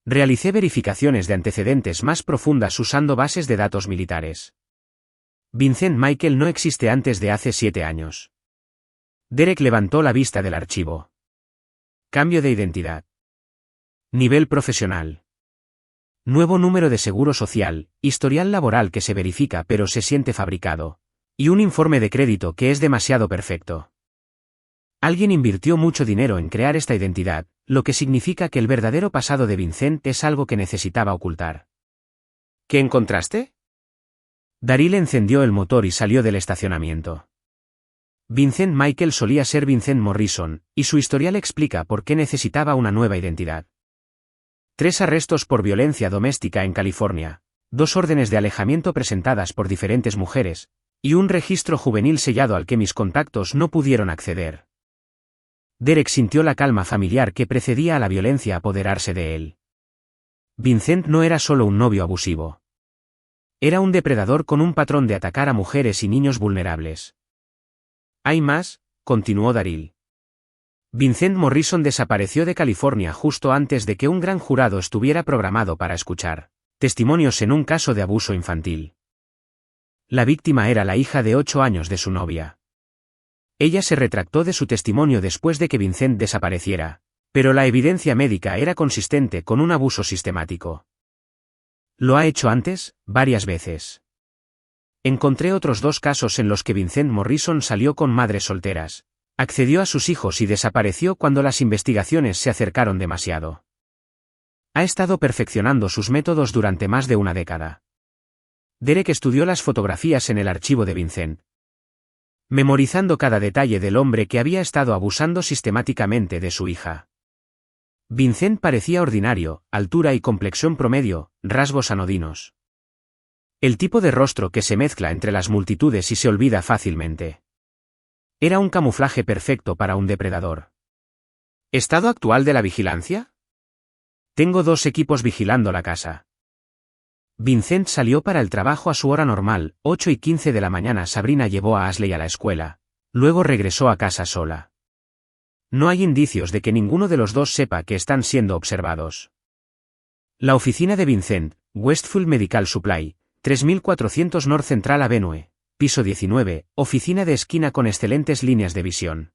S1: Realicé verificaciones de antecedentes más profundas usando bases de datos militares. Vincent Michael no existe antes de hace 7 años. Derek levantó la vista del archivo. Cambio de identidad. Nivel profesional. Nuevo número de seguro social, historial laboral que se verifica pero se siente fabricado. Y un informe de crédito que es demasiado perfecto. Alguien invirtió mucho dinero en crear esta identidad, lo que significa que el verdadero pasado de Vincent es algo que necesitaba ocultar. ¿Qué encontraste? Daryl encendió el motor y salió del estacionamiento. Vincent Michael solía ser Vincent Morrison, y su historial explica por qué necesitaba una nueva identidad. 3 arrestos por violencia doméstica en California, 2 órdenes de alejamiento presentadas por diferentes mujeres, y un registro juvenil sellado al que mis contactos no pudieron acceder. Derek sintió la calma familiar que precedía a la violencia apoderarse de él. Vincent no era solo un novio abusivo. Era un depredador con un patrón de atacar a mujeres y niños vulnerables. Hay más, continuó Daryl. Vincent Morrison desapareció de California justo antes de que un gran jurado estuviera programado para escuchar testimonios en un caso de abuso infantil. La víctima era la hija de 8 años de su novia. Ella se retractó de su testimonio después de que Vincent desapareciera, pero la evidencia médica era consistente con un abuso sistemático. Lo ha hecho antes, varias veces. Encontré otros 2 casos en los que Vincent Morrison salió con madres solteras, accedió a sus hijos y desapareció cuando las investigaciones se acercaron demasiado. Ha estado perfeccionando sus métodos durante más de una década. Derek estudió las fotografías en el archivo de Vincent, memorizando cada detalle del hombre que había estado abusando sistemáticamente de su hija. Vincent parecía ordinario, altura y complexión promedio, rasgos anodinos. El tipo de rostro que se mezcla entre las multitudes y se olvida fácilmente. Era un camuflaje perfecto para un depredador. ¿Estado actual de la vigilancia? Tengo 2 equipos vigilando la casa. Vincent salió para el trabajo a su hora normal, 8:15 de la mañana. Sabrina llevó a Ashley a la escuela, luego regresó a casa sola. No hay indicios de que ninguno de los 2 sepa que están siendo observados. La oficina de Vincent, Westfield Medical Supply, 3400 North Central Avenue, piso 19, oficina de esquina con excelentes líneas de visión.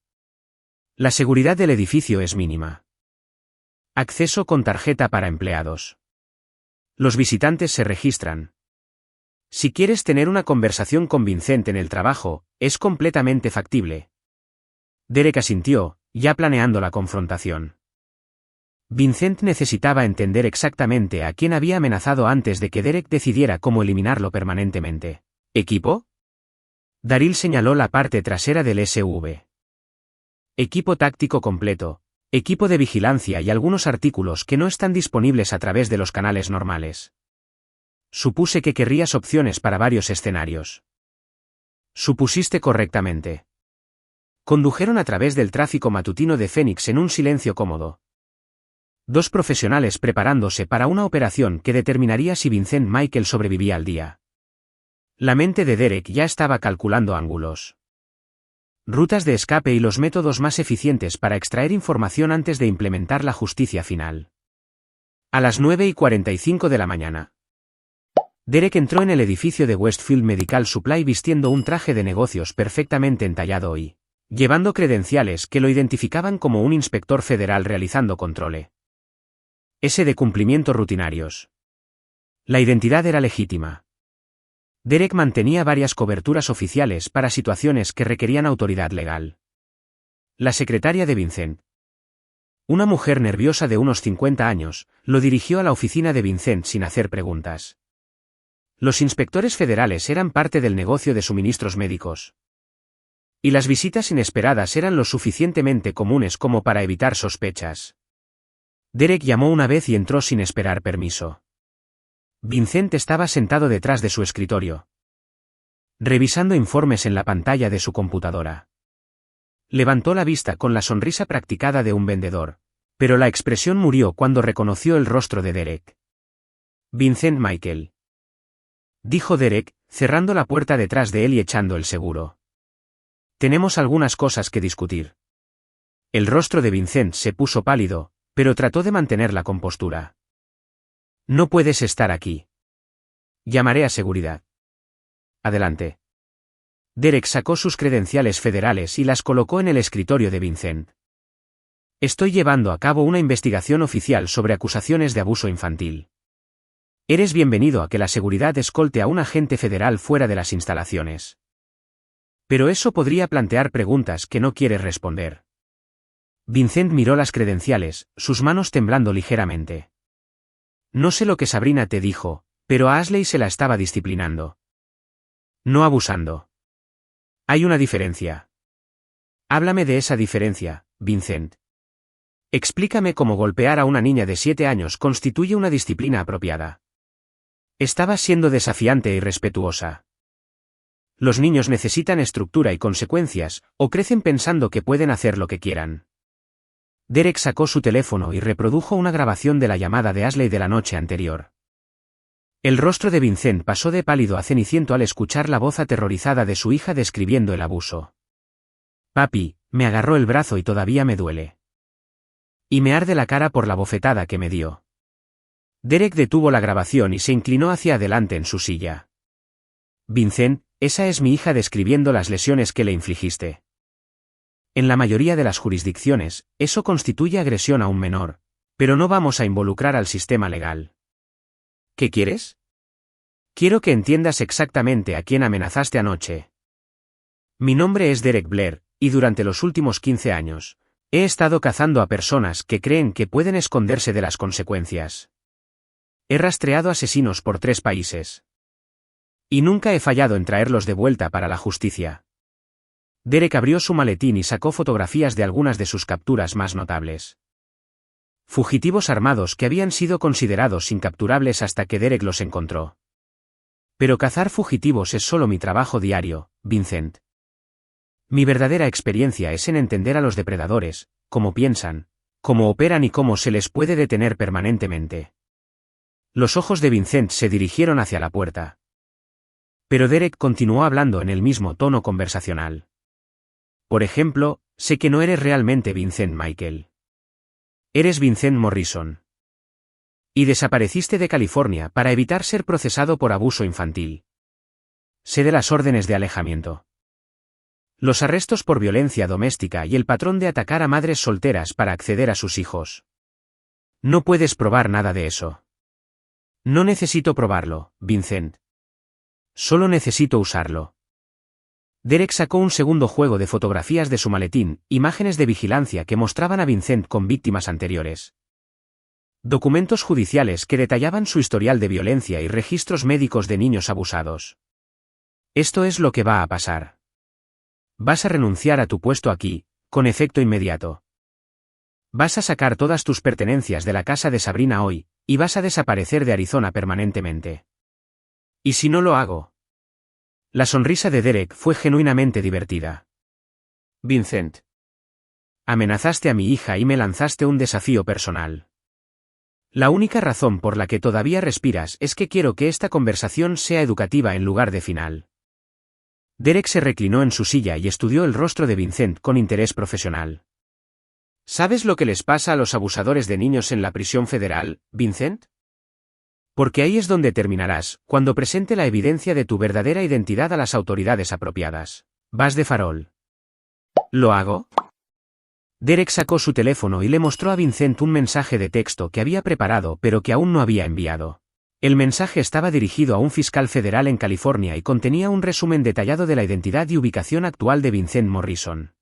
S1: La seguridad del edificio es mínima. Acceso con tarjeta para empleados. Los visitantes se registran. Si quieres tener una conversación con Vincent en el trabajo, es completamente factible. Derek asintió, ya planeando la confrontación. Vincent necesitaba entender exactamente a quién había amenazado antes de que Derek decidiera cómo eliminarlo permanentemente. ¿Equipo? Daryl señaló la parte trasera del SUV. Equipo táctico completo. Equipo de vigilancia y algunos artículos que no están disponibles a través de los canales normales. Supuse que querrías opciones para varios escenarios. Supusiste correctamente. Condujeron a través del tráfico matutino de Phoenix en un silencio cómodo. Dos profesionales preparándose para una operación que determinaría si Vincent Michael sobrevivía al día. La mente de Derek ya estaba calculando ángulos, rutas de escape y los métodos más eficientes para extraer información antes de implementar la justicia final. A las 9:45 de la mañana. Derek entró en el edificio de Westfield Medical Supply vistiendo un traje de negocios perfectamente entallado y llevando credenciales que lo identificaban como un inspector federal realizando controle S de cumplimiento rutinarios. La identidad era legítima. Derek mantenía varias coberturas oficiales para situaciones que requerían autoridad legal. La secretaria de Vincent, una mujer nerviosa de unos 50 años, lo dirigió a la oficina de Vincent sin hacer preguntas. Los inspectores federales eran parte del negocio de suministros médicos. Y las visitas inesperadas eran lo suficientemente comunes como para evitar sospechas. Derek llamó una vez y entró sin esperar permiso. Vincent estaba sentado detrás de su escritorio, revisando informes en la pantalla de su computadora. Levantó la vista con la sonrisa practicada de un vendedor, pero la expresión murió cuando reconoció el rostro de Derek. Vincent Michael, dijo Derek, cerrando la puerta detrás de él y echando el seguro. Tenemos algunas cosas que discutir. El rostro de Vincent se puso pálido, pero trató de mantener la compostura. No puedes estar aquí. Llamaré a seguridad. Adelante. Derek sacó sus credenciales federales y las colocó en el escritorio de Vincent. Estoy llevando a cabo una investigación oficial sobre acusaciones de abuso infantil. Eres bienvenido a que la seguridad escolte a un agente federal fuera de las instalaciones. Pero eso podría plantear preguntas que no quieres responder. Vincent miró las credenciales, sus manos temblando ligeramente. No sé lo que Sabrina te dijo, pero a Ashley se la estaba disciplinando. No abusando. Hay una diferencia. Háblame de esa diferencia, Vincent. Explícame cómo golpear a una niña de 7 años constituye una disciplina apropiada. Estabas siendo desafiante y respetuosa. Los niños necesitan estructura y consecuencias, o crecen pensando que pueden hacer lo que quieran. Derek sacó su teléfono y reprodujo una grabación de la llamada de Ashley de la noche anterior. El rostro de Vincent pasó de pálido a ceniciento al escuchar la voz aterrorizada de su hija describiendo el abuso. Papi, me agarró el brazo y todavía me duele. Y me arde la cara por la bofetada que me dio. Derek detuvo la grabación y se inclinó hacia adelante en su silla. Vincent, esa es mi hija describiendo las lesiones que le infligiste. En la mayoría de las jurisdicciones, eso constituye agresión a un menor, pero no vamos a involucrar al sistema legal. ¿Qué quieres? Quiero que entiendas exactamente a quién amenazaste anoche. Mi nombre es Derek Blair, y durante los últimos 15 años, he estado cazando a personas que creen que pueden esconderse de las consecuencias. He rastreado asesinos por 3 países. Y nunca he fallado en traerlos de vuelta para la justicia. Derek abrió su maletín y sacó fotografías de algunas de sus capturas más notables. Fugitivos armados que habían sido considerados incapturables hasta que Derek los encontró. Pero cazar fugitivos es solo mi trabajo diario, Vincent. Mi verdadera experiencia es en entender a los depredadores, cómo piensan, cómo operan y cómo se les puede detener permanentemente. Los ojos de Vincent se dirigieron hacia la puerta. Pero Derek continuó hablando en el mismo tono conversacional. Por ejemplo, sé que no eres realmente Vincent Michael. Eres Vincent Morrison. Y desapareciste de California para evitar ser procesado por abuso infantil. Sé de las órdenes de alejamiento, los arrestos por violencia doméstica y el patrón de atacar a madres solteras para acceder a sus hijos. No puedes probar nada de eso. No necesito probarlo, Vincent. Solo necesito usarlo. Derek sacó un segundo juego de fotografías de su maletín, imágenes de vigilancia que mostraban a Vincent con víctimas anteriores. Documentos judiciales que detallaban su historial de violencia y registros médicos de niños abusados. Esto es lo que va a pasar. Vas a renunciar a tu puesto aquí, con efecto inmediato. Vas a sacar todas tus pertenencias de la casa de Sabrina hoy, y vas a desaparecer de Arizona permanentemente. ¿Y si no lo hago? La sonrisa de Derek fue genuinamente divertida. Vincent. Amenazaste a mi hija y me lanzaste un desafío personal. La única razón por la que todavía respiras es que quiero que esta conversación sea educativa en lugar de final. Derek se reclinó en su silla y estudió el rostro de Vincent con interés profesional. ¿Sabes lo que les pasa a los abusadores de niños en la prisión federal, Vincent? Porque ahí es donde terminarás, cuando presente la evidencia de tu verdadera identidad a las autoridades apropiadas. Vas de farol. ¿Lo hago? Derek sacó su teléfono y le mostró a Vincent un mensaje de texto que había preparado pero que aún no había enviado. El mensaje estaba dirigido a un fiscal federal en California y contenía un resumen detallado de la identidad y ubicación actual de Vincent Morrison.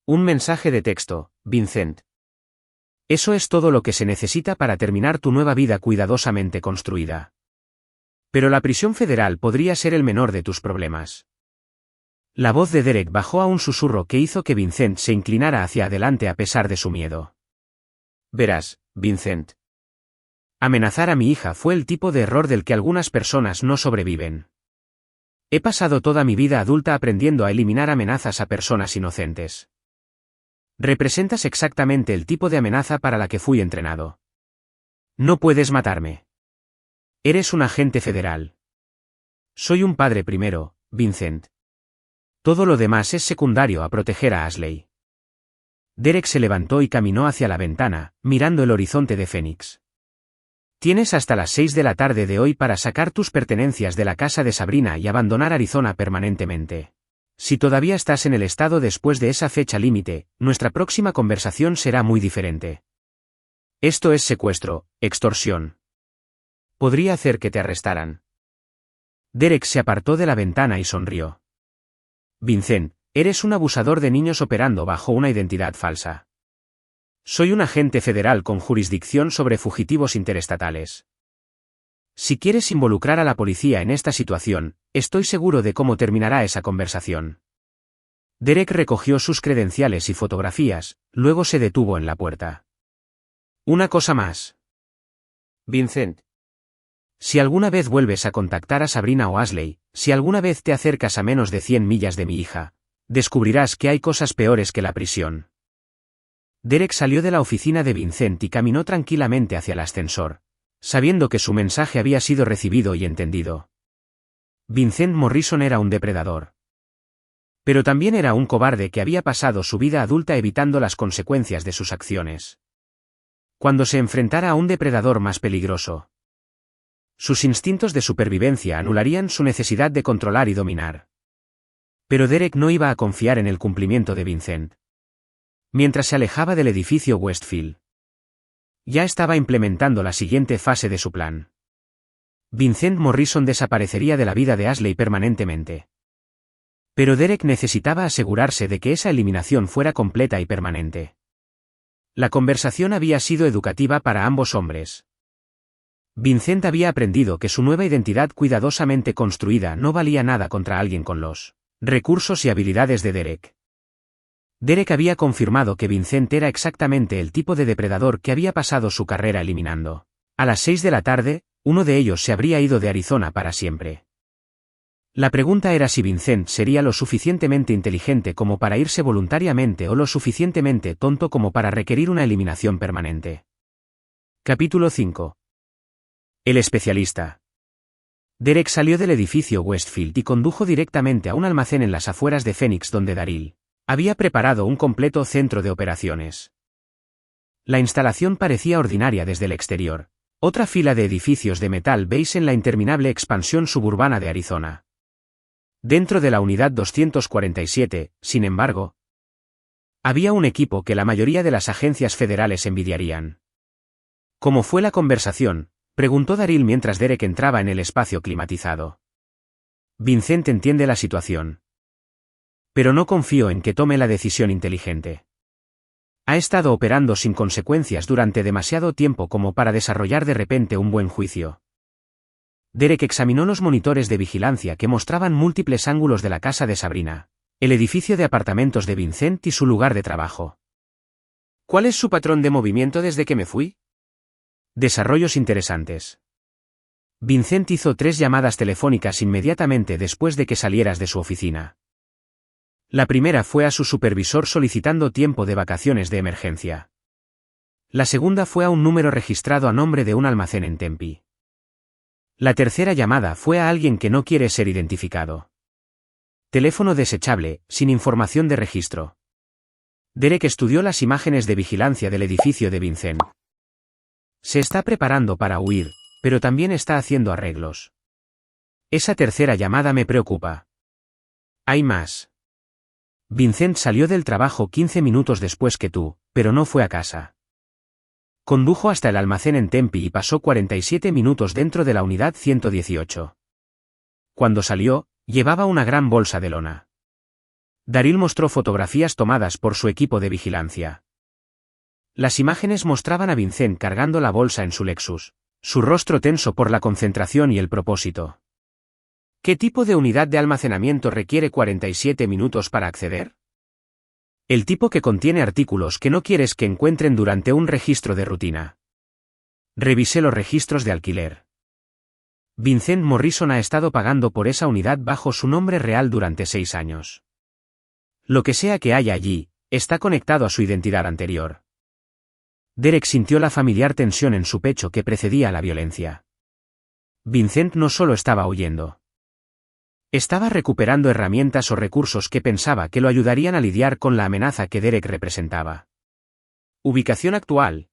S1: Un mensaje de texto, Vincent. Eso es todo lo que se necesita para terminar tu nueva vida cuidadosamente construida. Pero la prisión federal podría ser el menor de tus problemas. La voz de Derek bajó a un susurro que hizo que Vincent se inclinara hacia adelante a pesar de su miedo. Verás, Vincent. Amenazar a mi hija fue el tipo de error del que algunas personas no sobreviven. He pasado toda mi vida adulta aprendiendo a eliminar amenazas a personas inocentes. Representas exactamente el tipo de amenaza para la que fui entrenado. No puedes matarme. Eres un agente federal. Soy un padre primero, Vincent. Todo lo demás es secundario a proteger a Ashley. Derek se levantó y caminó hacia la ventana, mirando el horizonte de Phoenix. Tienes hasta las 6 de la tarde de hoy para sacar tus pertenencias de la casa de Sabrina y abandonar Arizona permanentemente. Si todavía estás en el estado después de esa fecha límite, nuestra próxima conversación será muy diferente. Esto es secuestro, extorsión. Podría hacer que te arrestaran. Derek se apartó de la ventana y sonrió. Vincent, eres un abusador de niños operando bajo una identidad falsa. Soy un agente federal con jurisdicción sobre fugitivos interestatales. Si quieres involucrar a la policía en esta situación, estoy seguro de cómo terminará esa conversación. Derek recogió sus credenciales y fotografías, luego se detuvo en la puerta. Una cosa más. Vincent. Si alguna vez vuelves a contactar a Sabrina o Ashley, si alguna vez te acercas a menos de 100 millas de mi hija, descubrirás que hay cosas peores que la prisión. Derek salió de la oficina de Vincent y caminó tranquilamente hacia el ascensor, sabiendo que su mensaje había sido recibido y entendido. Vincent Morrison era un depredador. Pero también era un cobarde que había pasado su vida adulta evitando las consecuencias de sus acciones. Cuando se enfrentara a un depredador más peligroso, sus instintos de supervivencia anularían su necesidad de controlar y dominar. Pero Derek no iba a confiar en el cumplimiento de Vincent. Mientras se alejaba del edificio Westfield, ya estaba implementando la siguiente fase de su plan. Vincent Morrison desaparecería de la vida de Ashley permanentemente. Pero Derek necesitaba asegurarse de que esa eliminación fuera completa y permanente. La conversación había sido educativa para ambos hombres. Vincent había aprendido que su nueva identidad cuidadosamente construida no valía nada contra alguien con los recursos y habilidades de Derek. Derek había confirmado que Vincent era exactamente el tipo de depredador que había pasado su carrera eliminando. A las 6 de la tarde, uno de ellos se habría ido de Arizona para siempre. La pregunta era si Vincent sería lo suficientemente inteligente como para irse voluntariamente o lo suficientemente tonto como para requerir una eliminación permanente. Capítulo 5. El especialista. Derek salió del edificio Westfield y condujo directamente a un almacén en las afueras de Phoenix donde Daryl había preparado un completo centro de operaciones. La instalación parecía ordinaria desde el exterior. Otra fila de edificios de metal beige en la interminable expansión suburbana de Arizona. Dentro de la unidad 247, sin embargo, había un equipo que la mayoría de las agencias federales envidiarían. ¿Cómo fue la conversación?, preguntó Daryl mientras Derek entraba en el espacio climatizado. Vincent entiende la situación. Pero no confío en que tome la decisión inteligente. Ha estado operando sin consecuencias durante demasiado tiempo como para desarrollar de repente un buen juicio. Derek examinó los monitores de vigilancia que mostraban múltiples ángulos de la casa de Sabrina, el edificio de apartamentos de Vincent y su lugar de trabajo. ¿Cuál es su patrón de movimiento desde que me fui? Desarrollos interesantes. Vincent hizo 3 llamadas telefónicas inmediatamente después de que salieras de su oficina. La primera fue a su supervisor solicitando tiempo de vacaciones de emergencia. La segunda fue a un número registrado a nombre de un almacén en Tempe. La tercera llamada fue a alguien que no quiere ser identificado. Teléfono desechable, sin información de registro. Derek estudió las imágenes de vigilancia del edificio de Vincent. Se está preparando para huir, pero también está haciendo arreglos. Esa tercera llamada me preocupa. Hay más. Vincent salió del trabajo 15 minutos después que tú, pero no fue a casa. Condujo hasta el almacén en Tempe y pasó 47 minutos dentro de la unidad 118. Cuando salió, llevaba una gran bolsa de lona. Daryl mostró fotografías tomadas por su equipo de vigilancia. Las imágenes mostraban a Vincent cargando la bolsa en su Lexus, su rostro tenso por la concentración y el propósito. ¿Qué tipo de unidad de almacenamiento requiere 47 minutos para acceder? El tipo que contiene artículos que no quieres que encuentren durante un registro de rutina. Revisé los registros de alquiler. Vincent Morrison ha estado pagando por esa unidad bajo su nombre real durante 6 años. Lo que sea que haya allí, está conectado a su identidad anterior. Derek sintió la familiar tensión en su pecho que precedía a la violencia. Vincent no solo estaba huyendo. Estaba recuperando herramientas o recursos que pensaba que lo ayudarían a lidiar con la amenaza que Derek representaba. Ubicación actual.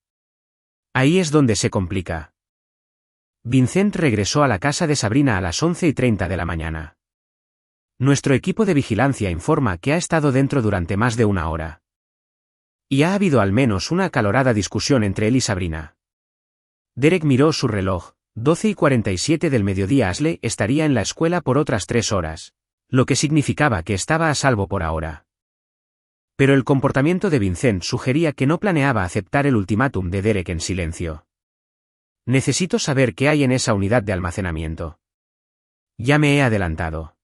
S1: Ahí es donde se complica. Vincent regresó a la casa de Sabrina a las 11:30 de la mañana. Nuestro equipo de vigilancia informa que ha estado dentro durante más de 1 hora. Y ha habido al menos una acalorada discusión entre él y Sabrina. Derek miró su reloj. 12:47 del mediodía. Ashley estaría en la escuela por otras 3 horas, lo que significaba que estaba a salvo por ahora. Pero el comportamiento de Vincent sugería que no planeaba aceptar el ultimátum de Derek en silencio. Necesito saber qué hay en esa unidad de almacenamiento. Ya me he adelantado.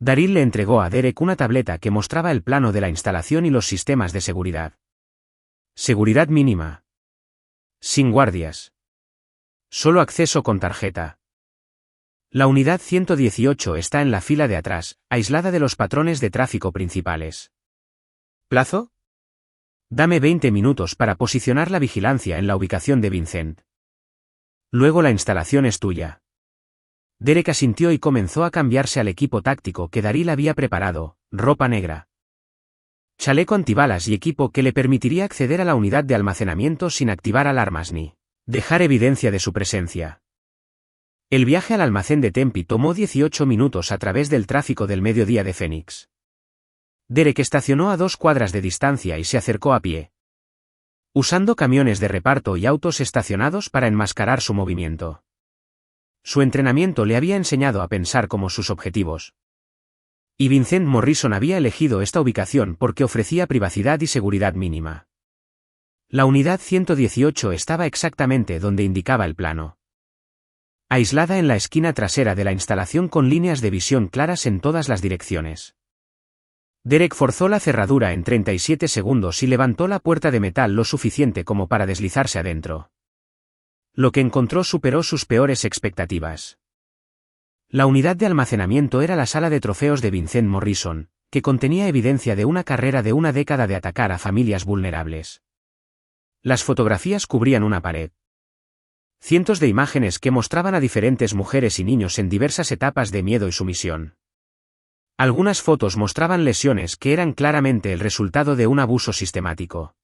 S1: Daryl le entregó a Derek una tableta que mostraba el plano de la instalación y los sistemas de seguridad. Seguridad mínima. Sin guardias. Solo acceso con tarjeta. La unidad 118 está en la fila de atrás, aislada de los patrones de tráfico principales. ¿Plazo? Dame 20 minutos para posicionar la vigilancia en la ubicación de Vincent. Luego la instalación es tuya. Derek asintió y comenzó a cambiarse al equipo táctico que Daryl había preparado, ropa negra, chaleco antibalas y equipo que le permitiría acceder a la unidad de almacenamiento sin activar alarmas ni dejar evidencia de su presencia. El viaje al almacén de Tempe tomó 18 minutos a través del tráfico del mediodía de Phoenix. Derek estacionó a 2 cuadras de distancia y se acercó a pie, usando camiones de reparto y autos estacionados para enmascarar su movimiento. Su entrenamiento le había enseñado a pensar como sus objetivos. Y Vincent Morrison había elegido esta ubicación porque ofrecía privacidad y seguridad mínima. La unidad 118 estaba exactamente donde indicaba el plano. Aislada en la esquina trasera de la instalación con líneas de visión claras en todas las direcciones. Derek forzó la cerradura en 37 segundos y levantó la puerta de metal lo suficiente como para deslizarse adentro. Lo que encontró superó sus peores expectativas. La unidad de almacenamiento era la sala de trofeos de Vincent Morrison, que contenía evidencia de una carrera de 1 década de atacar a familias vulnerables. Las fotografías cubrían una pared. Cientos de imágenes que mostraban a diferentes mujeres y niños en diversas etapas de miedo y sumisión. Algunas fotos mostraban lesiones que eran claramente el resultado de un abuso sistemático.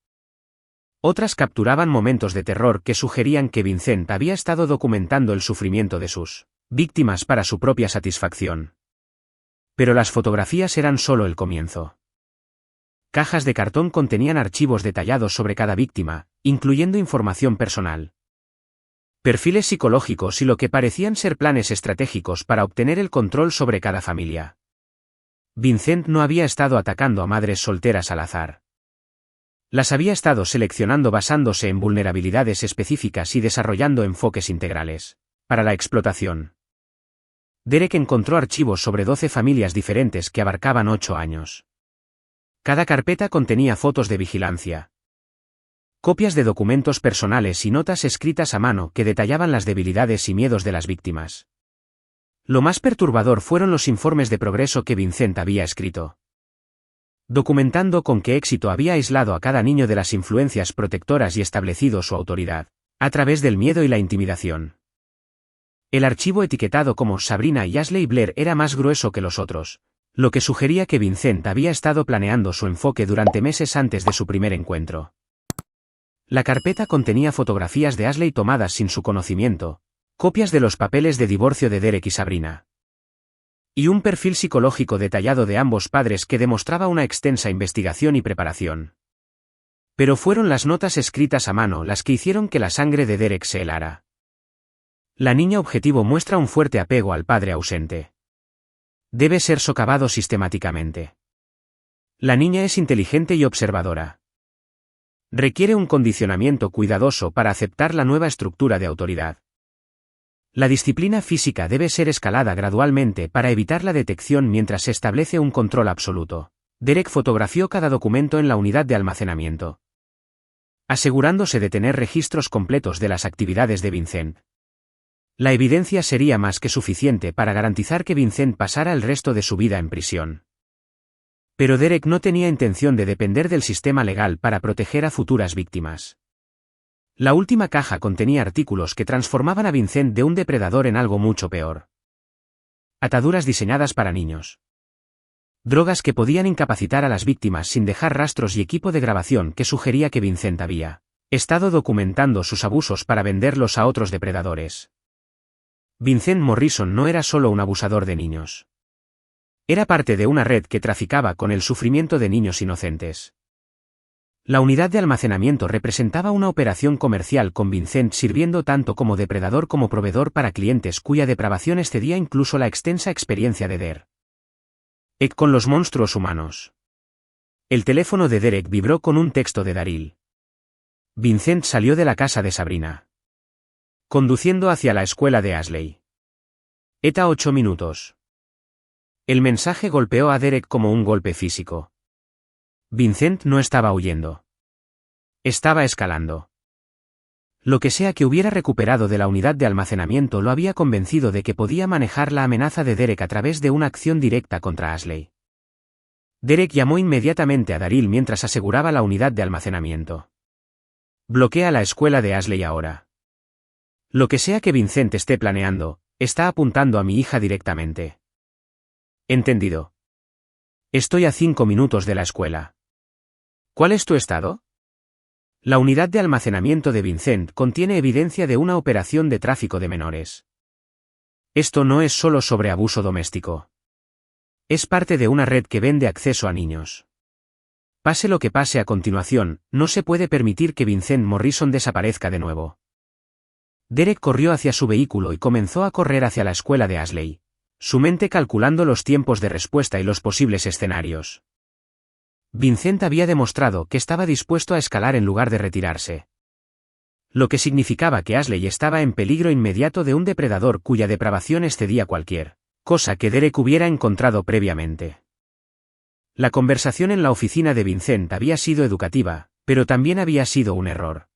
S1: Otras capturaban momentos de terror que sugerían que Vincent había estado documentando el sufrimiento de sus víctimas para su propia satisfacción. Pero las fotografías eran solo el comienzo. Cajas de cartón contenían archivos detallados sobre cada víctima, incluyendo información personal, perfiles psicológicos y lo que parecían ser planes estratégicos para obtener el control sobre cada familia. Vincent no había estado atacando a madres solteras al azar. Las había estado seleccionando basándose en vulnerabilidades específicas y desarrollando enfoques integrales para la explotación. Derek encontró archivos sobre 12 familias diferentes que abarcaban 8 años. Cada carpeta contenía fotos de vigilancia, copias de documentos personales y notas escritas a mano que detallaban las debilidades y miedos de las víctimas. Lo más perturbador fueron los informes de progreso que Vincent había escrito. documentando con qué éxito había aislado a cada niño de las influencias protectoras y establecido su autoridad, a través del miedo y la intimidación. El archivo etiquetado como Sabrina y Ashley Blair era más grueso que los otros, lo que sugería que Vincent había estado planeando su enfoque durante meses antes de su primer encuentro. La carpeta contenía fotografías de Ashley tomadas sin su conocimiento, copias de los papeles de divorcio de Derek y Sabrina, y un perfil psicológico detallado de ambos padres que demostraba una extensa investigación y preparación. Pero fueron las notas escritas a mano las que hicieron que la sangre de Derek se helara. La niña objetivo muestra un fuerte apego al padre ausente. Debe ser socavado sistemáticamente. La niña es inteligente y observadora. Requiere un condicionamiento cuidadoso para aceptar la nueva estructura de autoridad. La disciplina física debe ser escalada gradualmente para evitar la detección mientras se establece un control absoluto. Derek fotografió cada documento en la unidad de almacenamiento, asegurándose de tener registros completos de las actividades de Vincent. La evidencia sería más que suficiente para garantizar que Vincent pasara el resto de su vida en prisión. Pero Derek no tenía intención de depender del sistema legal para proteger a futuras víctimas. La última caja contenía artículos que transformaban a Vincent de un depredador en algo mucho peor. Ataduras diseñadas para niños. Drogas que podían incapacitar a las víctimas sin dejar rastros y equipo de grabación que sugería que Vincent había estado documentando sus abusos para venderlos a otros depredadores. Vincent Morrison no era solo un abusador de niños. Era parte de una red que traficaba con el sufrimiento de niños inocentes. La unidad de almacenamiento representaba una operación comercial con Vincent sirviendo tanto como depredador como proveedor para clientes cuya depravación excedía incluso la extensa experiencia de Derek con los monstruos humanos. El teléfono de Derek vibró con un texto de Daryl. Vincent salió de la casa de Sabrina, conduciendo hacia la escuela de Ashley. Eta 8 minutos. El mensaje golpeó a Derek como un golpe físico. Vincent no estaba huyendo. Estaba escalando. Lo que sea que hubiera recuperado de la unidad de almacenamiento lo había convencido de que podía manejar la amenaza de Derek a través de una acción directa contra Ashley. Derek llamó inmediatamente a Daryl mientras aseguraba la unidad de almacenamiento. Bloquea la escuela de Ashley ahora. Lo que sea que Vincent esté planeando, está apuntando a mi hija directamente. Entendido. Estoy a 5 minutos de la escuela. ¿Cuál es tu estado? La unidad de almacenamiento de Vincent contiene evidencia de una operación de tráfico de menores. Esto no es solo sobre abuso doméstico. Es parte de una red que vende acceso a niños. Pase lo que pase a continuación, no se puede permitir que Vincent Morrison desaparezca de nuevo. Derek corrió hacia su vehículo y comenzó a correr hacia la escuela de Ashley, su mente calculando los tiempos de respuesta y los posibles escenarios. Vincent había demostrado que estaba dispuesto a escalar en lugar de retirarse. Lo que significaba que Ashley estaba en peligro inmediato de un depredador cuya depravación excedía cualquier cosa que Derek hubiera encontrado previamente. La conversación en la oficina de Vincent había sido educativa, pero también había sido un error.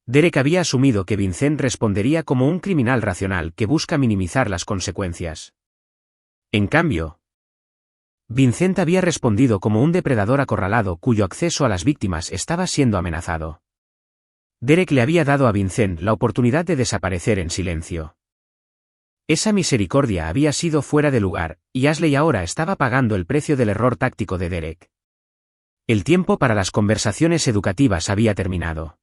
S1: Derek había asumido que Vincent respondería como un criminal racional que busca minimizar las consecuencias. En cambio, Vincent había respondido como un depredador acorralado cuyo acceso a las víctimas estaba siendo amenazado. Derek le había dado a Vincent la oportunidad de desaparecer en silencio. Esa misericordia había sido fuera de lugar, y Ashley ahora estaba pagando el precio del error táctico de Derek. El tiempo para las conversaciones educativas había terminado.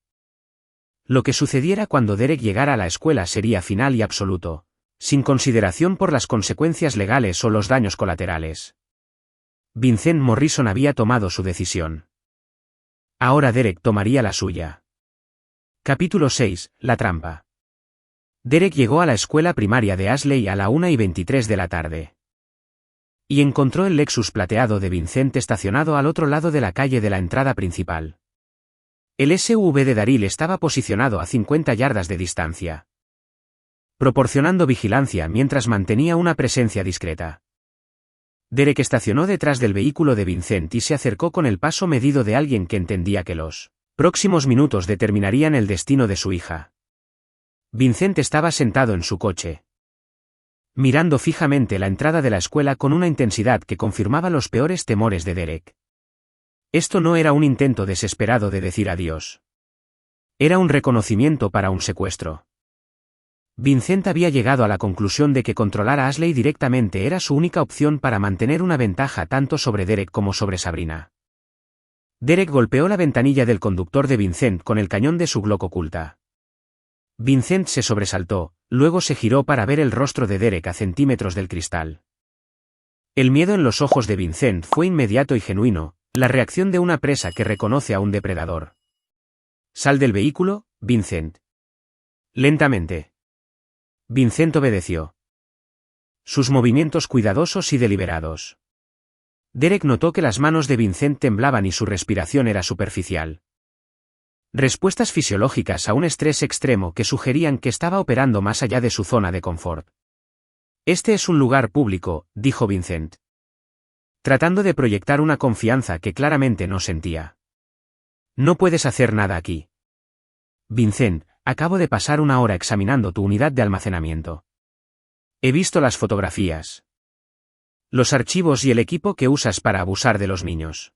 S1: Lo que sucediera cuando Derek llegara a la escuela sería final y absoluto, sin consideración por las consecuencias legales o los daños colaterales. Vincent Morrison había tomado su decisión. Ahora Derek tomaría la suya. Capítulo 6. La trampa. Derek llegó a la escuela primaria de Ashley a la 1:23 de la tarde. Y encontró el Lexus plateado de Vincent estacionado al otro lado de la calle de la entrada principal. El SUV de Daryl estaba posicionado a 50 yardas de distancia, proporcionando vigilancia mientras mantenía una presencia discreta. Derek estacionó detrás del vehículo de Vincent y se acercó con el paso medido de alguien que entendía que los próximos minutos determinarían el destino de su hija. Vincent estaba sentado en su coche, mirando fijamente la entrada de la escuela con una intensidad que confirmaba los peores temores de Derek. Esto no era un intento desesperado de decir adiós. Era un reconocimiento para un secuestro. Vincent había llegado a la conclusión de que controlar a Ashley directamente era su única opción para mantener una ventaja tanto sobre Derek como sobre Sabrina. Derek golpeó la ventanilla del conductor de Vincent con el cañón de su Glock oculta. Vincent se sobresaltó, luego se giró para ver el rostro de Derek a centímetros del cristal. El miedo en los ojos de Vincent fue inmediato y genuino, la reacción de una presa que reconoce a un depredador. «Sal del vehículo, Vincent». Lentamente. Vincent obedeció. Sus movimientos cuidadosos y deliberados. Derek notó que las manos de Vincent temblaban y su respiración era superficial. Respuestas fisiológicas a un estrés extremo que sugerían que estaba operando más allá de su zona de confort. «Este es un lugar público», dijo Vincent, tratando de proyectar una confianza que claramente no sentía. «No puedes hacer nada aquí». «Vincent, acabo de pasar una hora examinando tu unidad de almacenamiento. He visto las fotografías, los archivos y el equipo que usas para abusar de los niños.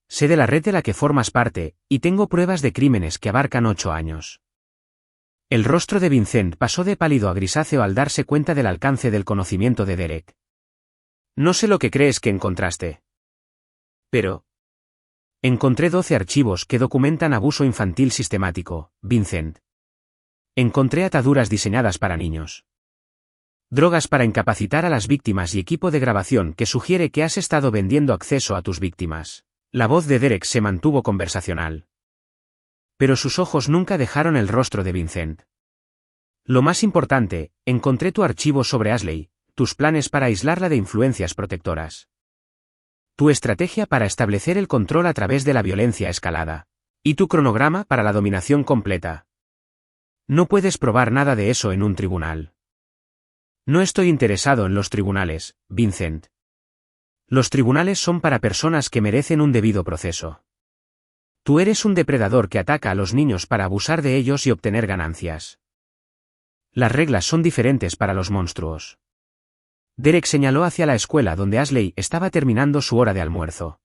S1: Sé de la red de la que formas parte, y tengo pruebas de crímenes que abarcan 8 años». El rostro de Vincent pasó de pálido a grisáceo al darse cuenta del alcance del conocimiento de Derek. «No sé lo que crees que encontraste. Pero encontré 12 archivos que documentan abuso infantil sistemático, Vincent. Encontré ataduras diseñadas para niños, drogas para incapacitar a las víctimas y equipo de grabación que sugiere que has estado vendiendo acceso a tus víctimas». La voz de Derek se mantuvo conversacional. Pero sus ojos nunca dejaron el rostro de Vincent. «Lo más importante, encontré tu archivo sobre Ashley, tus planes para aislarla de influencias protectoras. Tu estrategia para establecer el control a través de la violencia escalada. Y tu cronograma para la dominación completa. No puedes probar nada de eso en un tribunal». «No estoy interesado en los tribunales, Vincent. Los tribunales son para personas que merecen un debido proceso. Tú eres un depredador que ataca a los niños para abusar de ellos y obtener ganancias. Las reglas son diferentes para los monstruos». Derek señaló hacia la escuela donde Ashley estaba terminando su hora de almuerzo.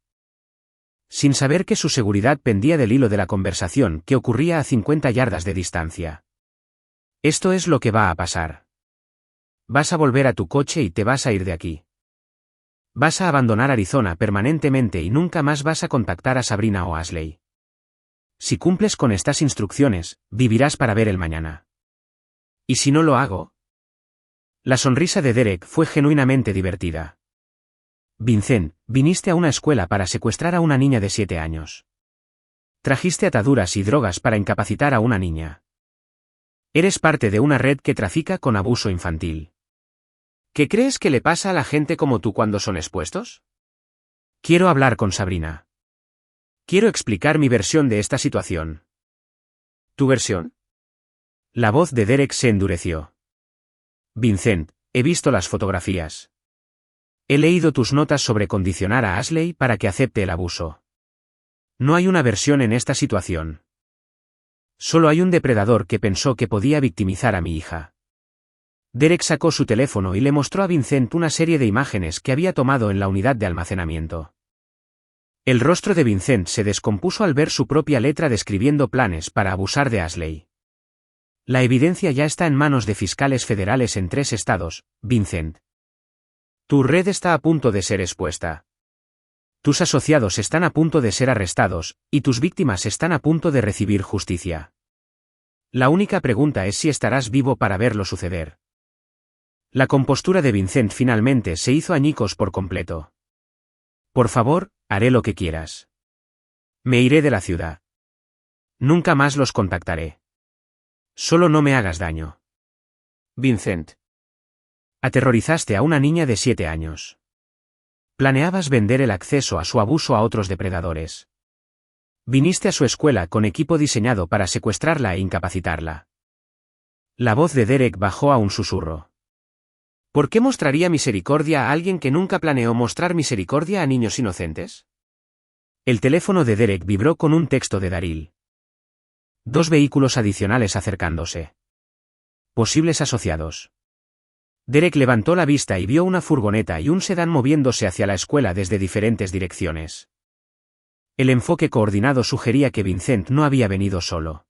S1: Sin saber que su seguridad pendía del hilo de la conversación que ocurría a 50 yardas de distancia. «Esto es lo que va a pasar. Vas a volver a tu coche y te vas a ir de aquí. Vas a abandonar Arizona permanentemente y nunca más vas a contactar a Sabrina o Ashley. Si cumples con estas instrucciones, vivirás para ver el mañana. ¿Y si no lo hago?». La sonrisa de Derek fue genuinamente divertida. «Vincent, viniste a una escuela para secuestrar a una niña de 7 años. Trajiste ataduras y drogas para incapacitar a una niña. Eres parte de una red que trafica con abuso infantil. ¿Qué crees que le pasa a la gente como tú cuando son expuestos? Quiero hablar con Sabrina. Quiero explicar mi versión de esta situación». «¿Tu versión?». La voz de Derek se endureció. «Vincent, he visto las fotografías. He leído tus notas sobre condicionar a Ashley para que acepte el abuso. No hay una versión en esta situación. Solo hay un depredador que pensó que podía victimizar a mi hija». Derek sacó su teléfono y le mostró a Vincent una serie de imágenes que había tomado en la unidad de almacenamiento. El rostro de Vincent se descompuso al ver su propia letra describiendo planes para abusar de Ashley. «La evidencia ya está en manos de fiscales federales en 3 estados, Vincent. Tu red está a punto de ser expuesta. Tus asociados están a punto de ser arrestados, y tus víctimas están a punto de recibir justicia. La única pregunta es si estarás vivo para verlo suceder». La compostura de Vincent finalmente se hizo añicos por completo. «Por favor, haré lo que quieras. Me iré de la ciudad. Nunca más los contactaré. Solo no me hagas daño». «Vincent. Aterrorizaste a una niña de 7 años. Planeabas vender el acceso a su abuso a otros depredadores. Viniste a su escuela con equipo diseñado para secuestrarla e incapacitarla». La voz de Derek bajó a un susurro. «¿Por qué mostraría misericordia a alguien que nunca planeó mostrar misericordia a niños inocentes?». El teléfono de Derek vibró con un texto de Daryl. 2 vehículos adicionales acercándose. Posibles asociados. Derek levantó la vista y vio una furgoneta y un sedán moviéndose hacia la escuela desde diferentes direcciones. El enfoque coordinado sugería que Vincent no había venido solo.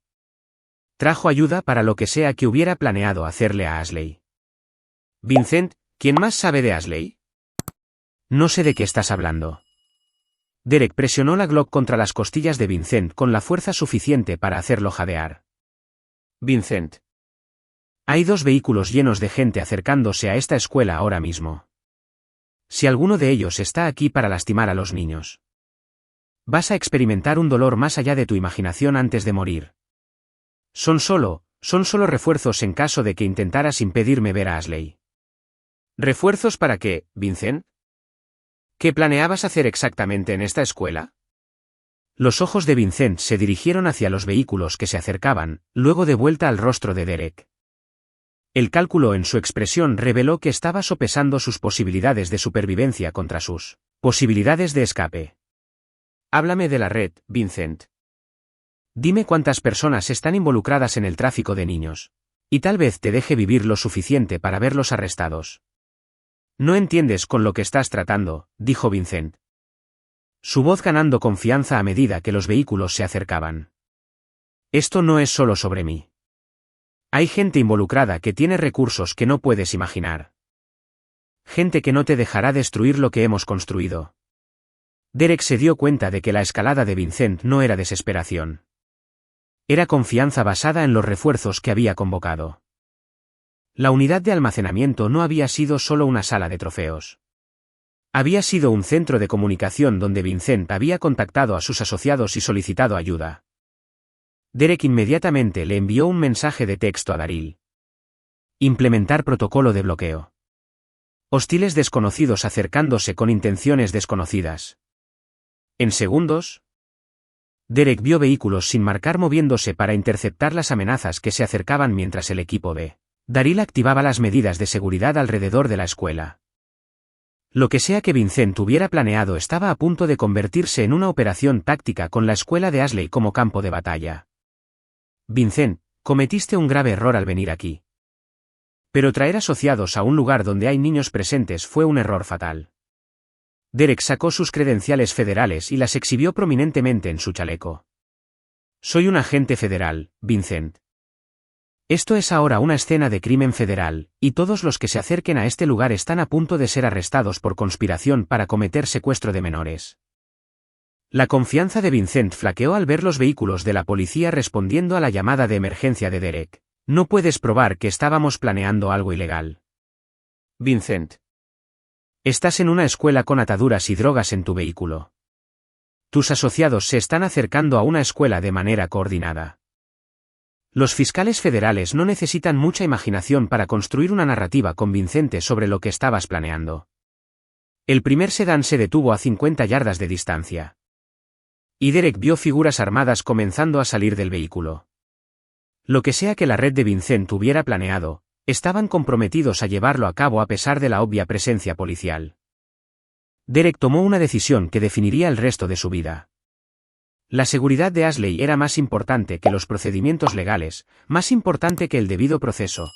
S1: Trajo ayuda para lo que sea que hubiera planeado hacerle a Ashley. Vincent, ¿quién más sabe de Ashley? No sé de qué estás hablando. Derek presionó la Glock contra las costillas de Vincent con la fuerza suficiente para hacerlo jadear. Vincent. Hay 2 vehículos llenos de gente acercándose a esta escuela ahora mismo. Si alguno de ellos está aquí para lastimar a los niños, vas a experimentar un dolor más allá de tu imaginación antes de morir. Son solo refuerzos en caso de que intentaras impedirme ver a Ashley. ¿Refuerzos para qué, Vincent? ¿Qué planeabas hacer exactamente en esta escuela? Los ojos de Vincent se dirigieron hacia los vehículos que se acercaban, luego de vuelta al rostro de Derek. El cálculo en su expresión reveló que estaba sopesando sus posibilidades de supervivencia contra sus posibilidades de escape. Háblame de la red, Vincent. Dime cuántas personas están involucradas en el tráfico de niños. Y tal vez te deje vivir lo suficiente para verlos arrestados. No entiendes con lo que estás tratando, dijo Vincent. Su voz ganando confianza a medida que los vehículos se acercaban. Esto no es solo sobre mí. Hay gente involucrada que tiene recursos que no puedes imaginar. Gente que no te dejará destruir lo que hemos construido. Derek se dio cuenta de que la escalada de Vincent no era desesperación. Era confianza basada en los refuerzos que había convocado. La unidad de almacenamiento no había sido solo una sala de trofeos. Había sido un centro de comunicación donde Vincent había contactado a sus asociados y solicitado ayuda. Derek inmediatamente le envió un mensaje de texto a Daryl. Implementar protocolo de bloqueo. Hostiles desconocidos acercándose con intenciones desconocidas. En segundos, Derek vio vehículos sin marcar moviéndose para interceptar las amenazas que se acercaban mientras el equipo de Daryl activaba las medidas de seguridad alrededor de la escuela. Lo que sea que Vincent hubiera planeado estaba a punto de convertirse en una operación táctica con la escuela de Ashley como campo de batalla. Vincent, cometiste un grave error al venir aquí. Pero traer asociados a un lugar donde hay niños presentes fue un error fatal. Derek sacó sus credenciales federales y las exhibió prominentemente en su chaleco. Soy un agente federal, Vincent. Esto es ahora una escena de crimen federal, y todos los que se acerquen a este lugar están a punto de ser arrestados por conspiración para cometer secuestro de menores. La confianza de Vincent flaqueó al ver los vehículos de la policía respondiendo a la llamada de emergencia de Derek. No puedes probar que estábamos planeando algo ilegal. Vincent. Estás en una escuela con ataduras y drogas en tu vehículo. Tus asociados se están acercando a una escuela de manera coordinada. Los fiscales federales no necesitan mucha imaginación para construir una narrativa convincente sobre lo que estabas planeando. El primer sedán se detuvo a 50 yardas de distancia. Y Derek vio figuras armadas comenzando a salir del vehículo. Lo que sea que la red de Vincent hubiera planeado, estaban comprometidos a llevarlo a cabo a pesar de la obvia presencia policial. Derek tomó una decisión que definiría el resto de su vida. La seguridad de Ashley era más importante que los procedimientos legales, más importante que el debido proceso.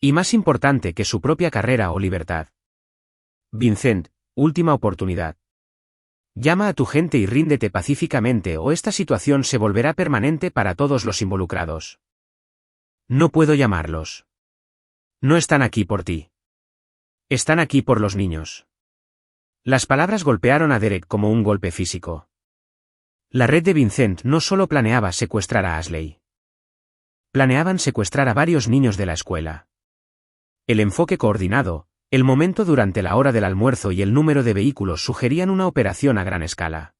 S1: Y más importante que su propia carrera o libertad. Vincent, última oportunidad. Llama a tu gente y ríndete pacíficamente o esta situación se volverá permanente para todos los involucrados. No puedo llamarlos. No están aquí por ti. Están aquí por los niños. Las palabras golpearon a Derek como un golpe físico. La red de Vincent no solo planeaba secuestrar a Ashley. Planeaban secuestrar a varios niños de la escuela. El enfoque coordinado, el momento durante la hora del almuerzo y el número de vehículos sugerían una operación a gran escala.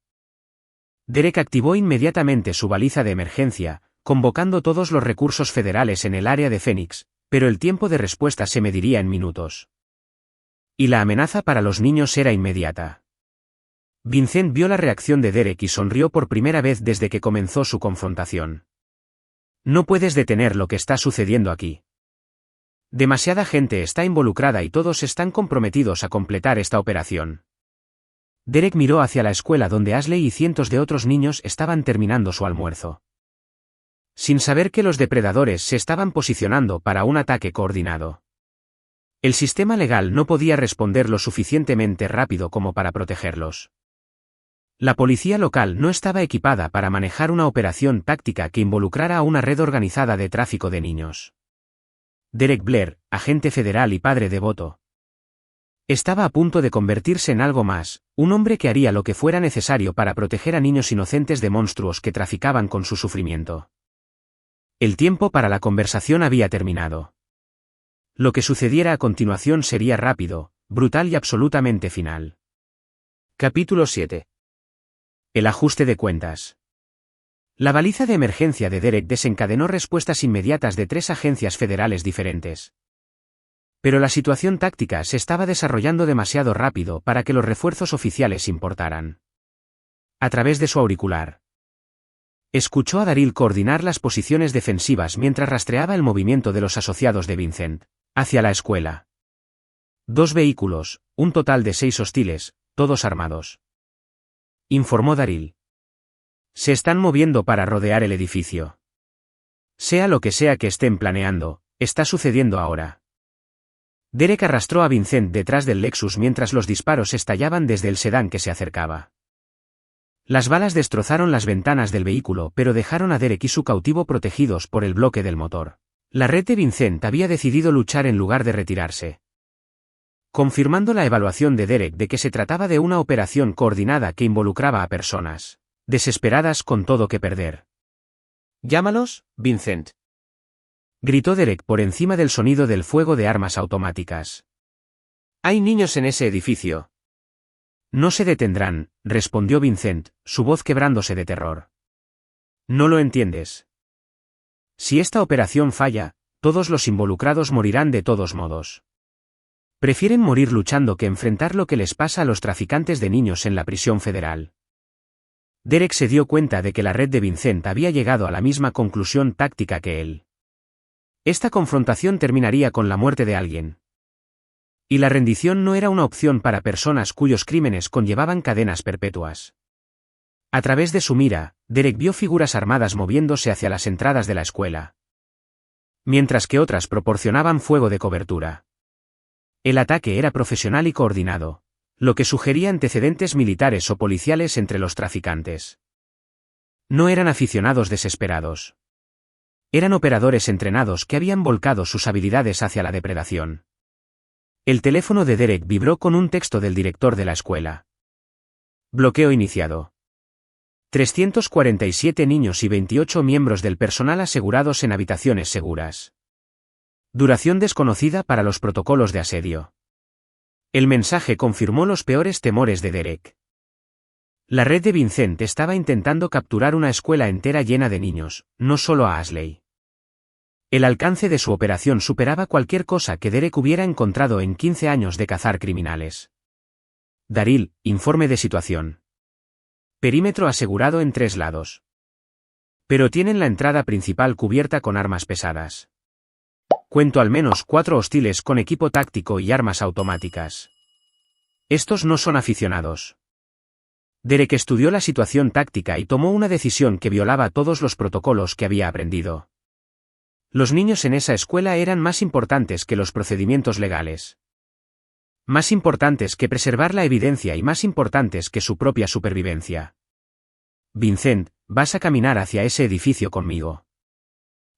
S1: Derek activó inmediatamente su baliza de emergencia, convocando todos los recursos federales en el área de Phoenix, pero el tiempo de respuesta se mediría en minutos. Y la amenaza para los niños era inmediata. Vincent vio la reacción de Derek y sonrió por primera vez desde que comenzó su confrontación. No puedes detener lo que está sucediendo aquí. Demasiada gente está involucrada y todos están comprometidos a completar esta operación. Derek miró hacia la escuela donde Ashley y cientos de otros niños estaban terminando su almuerzo. Sin saber que los depredadores se estaban posicionando para un ataque coordinado. El sistema legal no podía responder lo suficientemente rápido como para protegerlos. La policía local no estaba equipada para manejar una operación táctica que involucrara a una red organizada de tráfico de niños. Derek Blair, agente federal y padre devoto, estaba a punto de convertirse en algo más, un hombre que haría lo que fuera necesario para proteger a niños inocentes de monstruos que traficaban con su sufrimiento. El tiempo para la conversación había terminado. Lo que sucediera a continuación sería rápido, brutal y absolutamente final. Capítulo 7. El ajuste de cuentas. La baliza de emergencia de Derek desencadenó respuestas inmediatas de 3 agencias federales diferentes. Pero la situación táctica se estaba desarrollando demasiado rápido para que los refuerzos oficiales importaran. A través de su auricular, escuchó a Daryl coordinar las posiciones defensivas mientras rastreaba el movimiento de los asociados de Vincent hacia la escuela. 2 vehículos, un total de 6 hostiles, todos armados, informó Daryl. Se están moviendo para rodear el edificio. Sea lo que sea que estén planeando, está sucediendo ahora. Derek arrastró a Vincent detrás del Lexus mientras los disparos estallaban desde el sedán que se acercaba. Las balas destrozaron las ventanas del vehículo pero dejaron a Derek y su cautivo protegidos por el bloque del motor. La red de Vincent había decidido luchar en lugar de retirarse, confirmando la evaluación de Derek de que se trataba de una operación coordinada que involucraba a personas desesperadas con todo que perder. «Llámalos, Vincent», gritó Derek por encima del sonido del fuego de armas automáticas. «Hay niños en ese edificio». «No se detendrán», respondió Vincent, su voz quebrándose de terror. «No lo entiendes. Si esta operación falla, todos los involucrados morirán de todos modos. Prefieren morir luchando que enfrentar lo que les pasa a los traficantes de niños en la prisión federal». Derek se dio cuenta de que la red de Vincent había llegado a la misma conclusión táctica que él. Esta confrontación terminaría con la muerte de alguien. Y la rendición no era una opción para personas cuyos crímenes conllevaban cadenas perpetuas. A través de su mira, Derek vio figuras armadas moviéndose hacia las entradas de la escuela, mientras que otras proporcionaban fuego de cobertura. El ataque era profesional y coordinado, lo que sugería antecedentes militares o policiales entre los traficantes. No eran aficionados desesperados. Eran operadores entrenados que habían volcado sus habilidades hacia la depredación. El teléfono de Derek vibró con un texto del director de la escuela. Bloqueo iniciado. 347 niños y 28 miembros del personal asegurados en habitaciones seguras. Duración desconocida para los protocolos de asedio. El mensaje confirmó los peores temores de Derek. La red de Vincent estaba intentando capturar una escuela entera llena de niños, no solo a Ashley. El alcance de su operación superaba cualquier cosa que Derek hubiera encontrado en 15 años de cazar criminales. Daryl, informe de situación. Perímetro asegurado en 3 lados. Pero tienen la entrada principal cubierta con armas pesadas. Cuento al menos 4 hostiles con equipo táctico y armas automáticas. Estos no son aficionados. Derek estudió la situación táctica y tomó una decisión que violaba todos los protocolos que había aprendido. Los niños en esa escuela eran más importantes que los procedimientos legales. Más importantes que preservar la evidencia y más importantes que su propia supervivencia. Vincent, vas a caminar hacia ese edificio conmigo.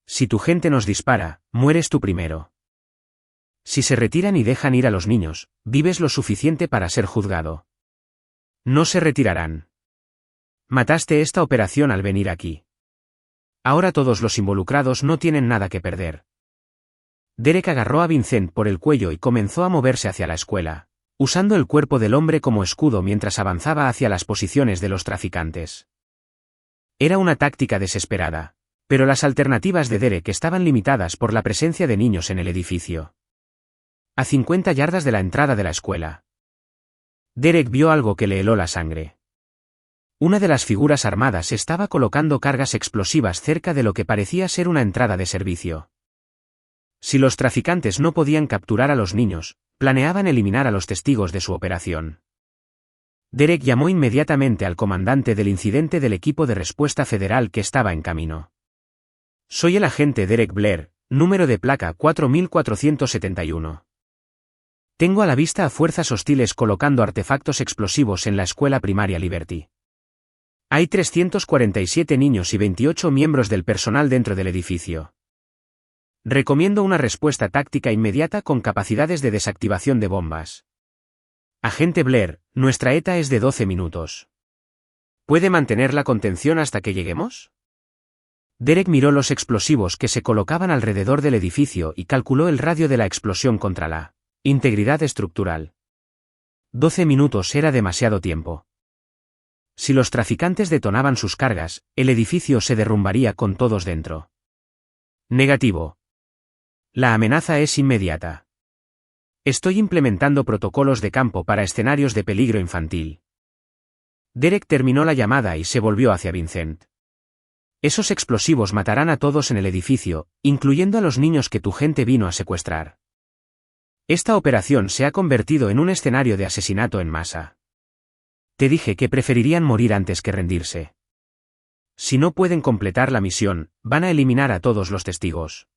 S1: Si tu gente nos dispara, mueres tú primero. Si se retiran y dejan ir a los niños, vives lo suficiente para ser juzgado. No se retirarán. Mataste esta operación al venir aquí. Ahora todos los involucrados no tienen nada que perder. Derek agarró a Vincent por el cuello y comenzó a moverse hacia la escuela, usando el cuerpo del hombre como escudo mientras avanzaba hacia las posiciones de los traficantes. Era una táctica desesperada, pero las alternativas de Derek estaban limitadas por la presencia de niños en el edificio. A 50 yardas de la entrada de la escuela, Derek vio algo que le heló la sangre. Una de las figuras armadas estaba colocando cargas explosivas cerca de lo que parecía ser una entrada de servicio. Si los traficantes no podían capturar a los niños, planeaban eliminar a los testigos de su operación. Derek llamó inmediatamente al comandante del incidente del equipo de respuesta federal que estaba en camino. Soy el agente Derek Blair, número de placa 4471. Tengo a la vista a fuerzas hostiles colocando artefactos explosivos en la escuela primaria Liberty. Hay 347 niños y 28 miembros del personal dentro del edificio. Recomiendo una respuesta táctica inmediata con capacidades de desactivación de bombas. Agente Blair, nuestra ETA es de 12 minutos. ¿Puede mantener la contención hasta que lleguemos? Derek miró los explosivos que se colocaban alrededor del edificio y calculó el radio de la explosión contra la integridad estructural. 12 minutos era demasiado tiempo. Si los traficantes detonaban sus cargas, el edificio se derrumbaría con todos dentro. Negativo. La amenaza es inmediata. Estoy implementando protocolos de campo para escenarios de peligro infantil. Derek terminó la llamada y se volvió hacia Vincent. Esos explosivos matarán a todos en el edificio, incluyendo a los niños que tu gente vino a secuestrar. Esta operación se ha convertido en un escenario de asesinato en masa. Te dije que preferirían morir antes que rendirse. Si no pueden completar la misión, van a eliminar a todos los testigos.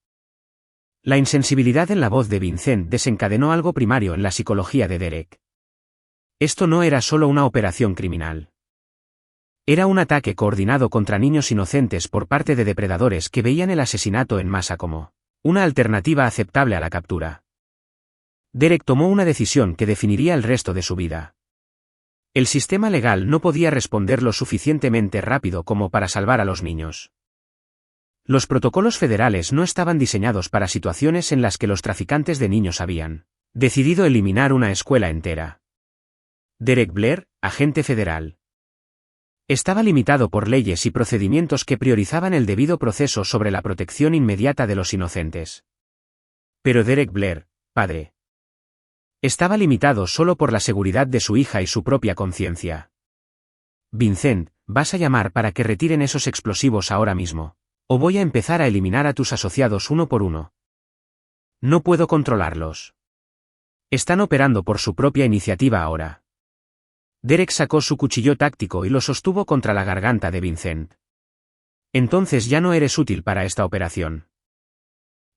S1: La insensibilidad en la voz de Vincent desencadenó algo primario en la psicología de Derek. Esto no era solo una operación criminal. Era un ataque coordinado contra niños inocentes por parte de depredadores que veían el asesinato en masa como una alternativa aceptable a la captura. Derek tomó una decisión que definiría el resto de su vida. El sistema legal no podía responder lo suficientemente rápido como para salvar a los niños. Los protocolos federales no estaban diseñados para situaciones en las que los traficantes de niños habían decidido eliminar una escuela entera. Derek Blair, agente federal. Estaba limitado por leyes y procedimientos que priorizaban el debido proceso sobre la protección inmediata de los inocentes. Pero Derek Blair, padre, estaba limitado solo por la seguridad de su hija y su propia conciencia. Vincent, vas a llamar para que retiren esos explosivos ahora mismo. O voy a empezar a eliminar a tus asociados uno por uno. No puedo controlarlos. Están operando por su propia iniciativa ahora. Derek sacó su cuchillo táctico y lo sostuvo contra la garganta de Vincent. Entonces ya no eres útil para esta operación.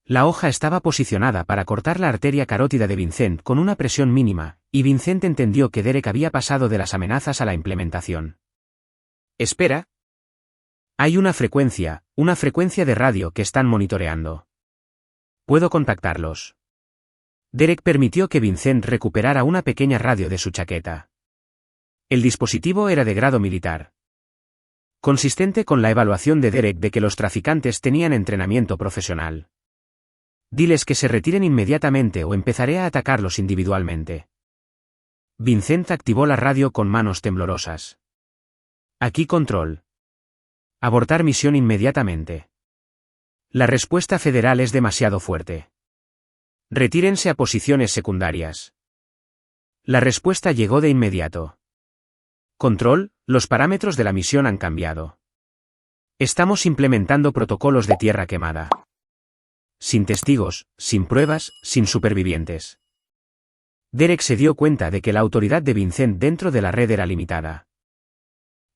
S1: La hoja estaba posicionada para cortar la arteria carótida de Vincent con una presión mínima, y Vincent entendió que Derek había pasado de las amenazas a la implementación. Espera. Hay una frecuencia de radio que están monitoreando. Puedo contactarlos. Derek permitió que Vincent recuperara una pequeña radio de su chaqueta. El dispositivo era de grado militar. Consistente con la evaluación de Derek de que los traficantes tenían entrenamiento profesional. Diles que se retiren inmediatamente o empezaré a atacarlos individualmente. Vincent activó la radio con manos temblorosas. Aquí control. Abortar misión inmediatamente. La respuesta federal es demasiado fuerte. Retírense a posiciones secundarias. La respuesta llegó de inmediato. Control, los parámetros de la misión han cambiado. Estamos implementando protocolos de tierra quemada. Sin testigos, sin pruebas, sin supervivientes. Derek se dio cuenta de que la autoridad de Vincent dentro de la red era limitada.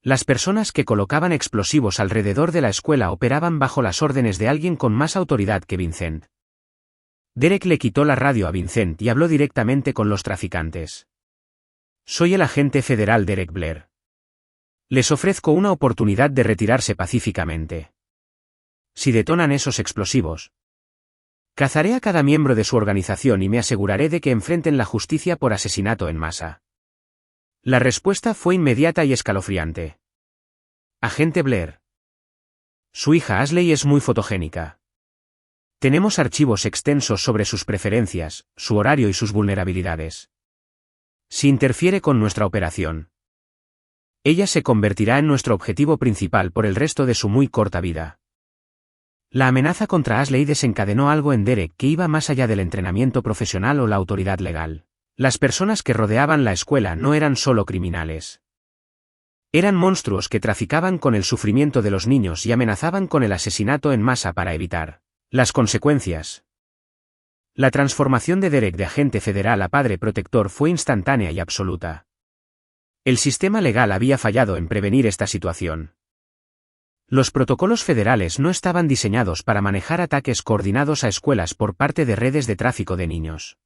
S1: Las personas que colocaban explosivos alrededor de la escuela operaban bajo las órdenes de alguien con más autoridad que Vincent. Derek le quitó la radio a Vincent y habló directamente con los traficantes. Soy el agente federal Derek Blair. Les ofrezco una oportunidad de retirarse pacíficamente. Si detonan esos explosivos, cazaré a cada miembro de su organización y me aseguraré de que enfrenten la justicia por asesinato en masa. La respuesta fue inmediata y escalofriante. Agente Blair. Su hija Ashley es muy fotogénica. Tenemos archivos extensos sobre sus preferencias, su horario y sus vulnerabilidades. Si interfiere con nuestra operación, ella se convertirá en nuestro objetivo principal por el resto de su muy corta vida. La amenaza contra Ashley desencadenó algo en Derek que iba más allá del entrenamiento profesional o la autoridad legal. Las personas que rodeaban la escuela no eran solo criminales. Eran monstruos que traficaban con el sufrimiento de los niños y amenazaban con el asesinato en masa para evitar las consecuencias. La transformación de Derek de agente federal a padre protector fue instantánea y absoluta. El sistema legal había fallado en prevenir esta situación. Los protocolos federales no estaban diseñados para manejar ataques coordinados a escuelas por parte de redes de tráfico de niños.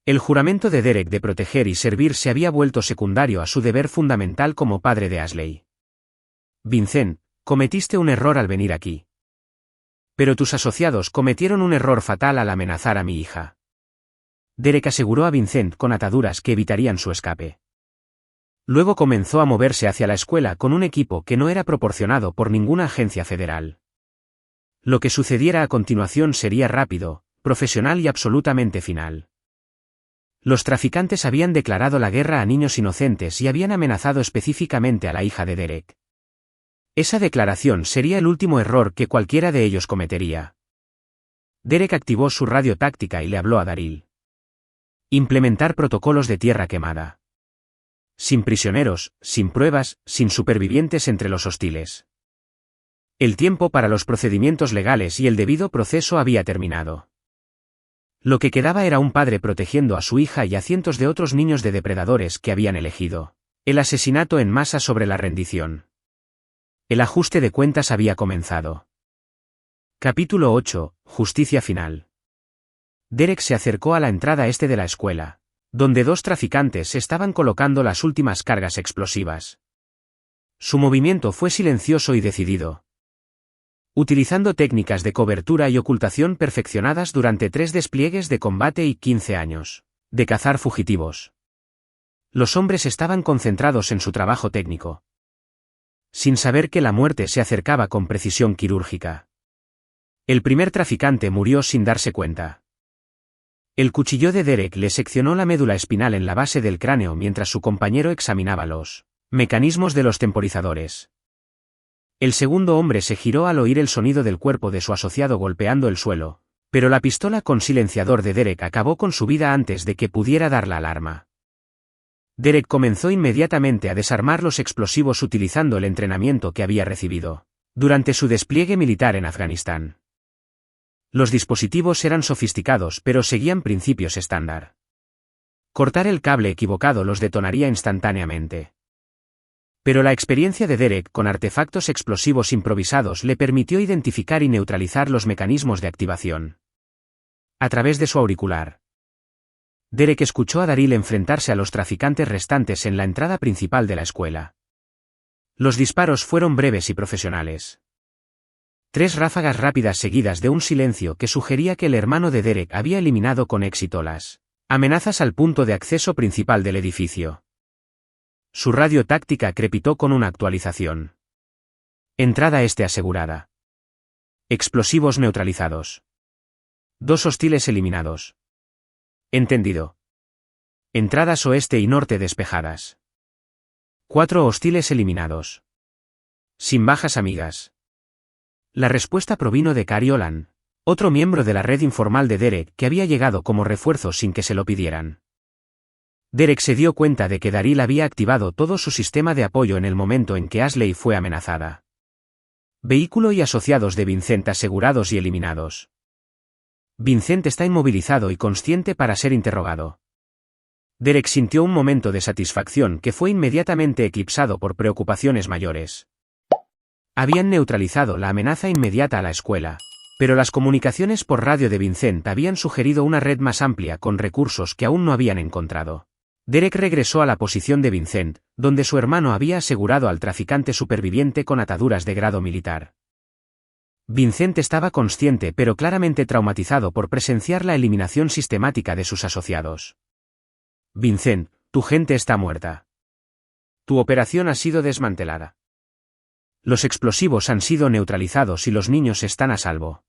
S1: El juramento de Derek de proteger y servir se había vuelto secundario a su deber fundamental como padre de Ashley. Vincent, cometiste un error al venir aquí. Pero tus asociados cometieron un error fatal al amenazar a mi hija. Derek aseguró a Vincent con ataduras que evitarían su escape. Luego comenzó a moverse hacia la escuela con un equipo que no era proporcionado por ninguna agencia federal. Lo que sucediera a continuación sería rápido, profesional y absolutamente final. Los traficantes habían declarado la guerra a niños inocentes y habían amenazado específicamente a la hija de Derek. Esa declaración sería el último error que cualquiera de ellos cometería. Derek activó su radio táctica y le habló a Daryl. Implementar protocolos de tierra quemada. Sin prisioneros, sin pruebas, sin supervivientes entre los hostiles. El tiempo para los procedimientos legales y el debido proceso había terminado. Lo que quedaba era un padre protegiendo a su hija y a cientos de otros niños de depredadores que habían elegido el asesinato en masa sobre la rendición. El ajuste de cuentas había comenzado. Capítulo 8. Justicia final. Derek se acercó a la entrada este de la escuela, donde dos traficantes estaban colocando las últimas cargas explosivas. Su movimiento fue silencioso y decidido. Utilizando técnicas de cobertura y ocultación perfeccionadas durante 3 despliegues de combate y 15 años de cazar fugitivos. Los hombres estaban concentrados en su trabajo técnico, sin saber que la muerte se acercaba con precisión quirúrgica. El primer traficante murió sin darse cuenta. El cuchillo de Derek le seccionó la médula espinal en la base del cráneo mientras su compañero examinaba los mecanismos de los temporizadores. El segundo hombre se giró al oír el sonido del cuerpo de su asociado golpeando el suelo, pero la pistola con silenciador de Derek acabó con su vida antes de que pudiera dar la alarma. Derek comenzó inmediatamente a desarmar los explosivos utilizando el entrenamiento que había recibido durante su despliegue militar en Afganistán. Los dispositivos eran sofisticados pero seguían principios estándar. Cortar el cable equivocado los detonaría instantáneamente. Pero la experiencia de Derek con artefactos explosivos improvisados le permitió identificar y neutralizar los mecanismos de activación. A través de su auricular, Derek escuchó a Daryl enfrentarse a los traficantes restantes en la entrada principal de la escuela. Los disparos fueron breves y profesionales. 3 ráfagas rápidas seguidas de un silencio que sugería que el hermano de Derek había eliminado con éxito las amenazas al punto de acceso principal del edificio. Su radio táctica crepitó con una actualización. Entrada este asegurada. Explosivos neutralizados. 2 hostiles eliminados. Entendido. Entradas oeste y norte despejadas. 4 hostiles eliminados. Sin bajas amigas. La respuesta provino de Cary Olan, otro miembro de la red informal de Derek que había llegado como refuerzo sin que se lo pidieran. Derek se dio cuenta de que Daryl había activado todo su sistema de apoyo en el momento en que Ashley fue amenazada. Vehículo y asociados de Vincent asegurados y eliminados. Vincent está inmovilizado y consciente para ser interrogado. Derek sintió un momento de satisfacción que fue inmediatamente eclipsado por preocupaciones mayores. Habían neutralizado la amenaza inmediata a la escuela, pero las comunicaciones por radio de Vincent habían sugerido una red más amplia con recursos que aún no habían encontrado. Derek regresó a la posición de Vincent, donde su hermano había asegurado al traficante superviviente con ataduras de grado militar. Vincent estaba consciente pero claramente traumatizado por presenciar la eliminación sistemática de sus asociados. Vincent, tu gente está muerta. Tu operación ha sido desmantelada. Los explosivos han sido neutralizados y los niños están a salvo.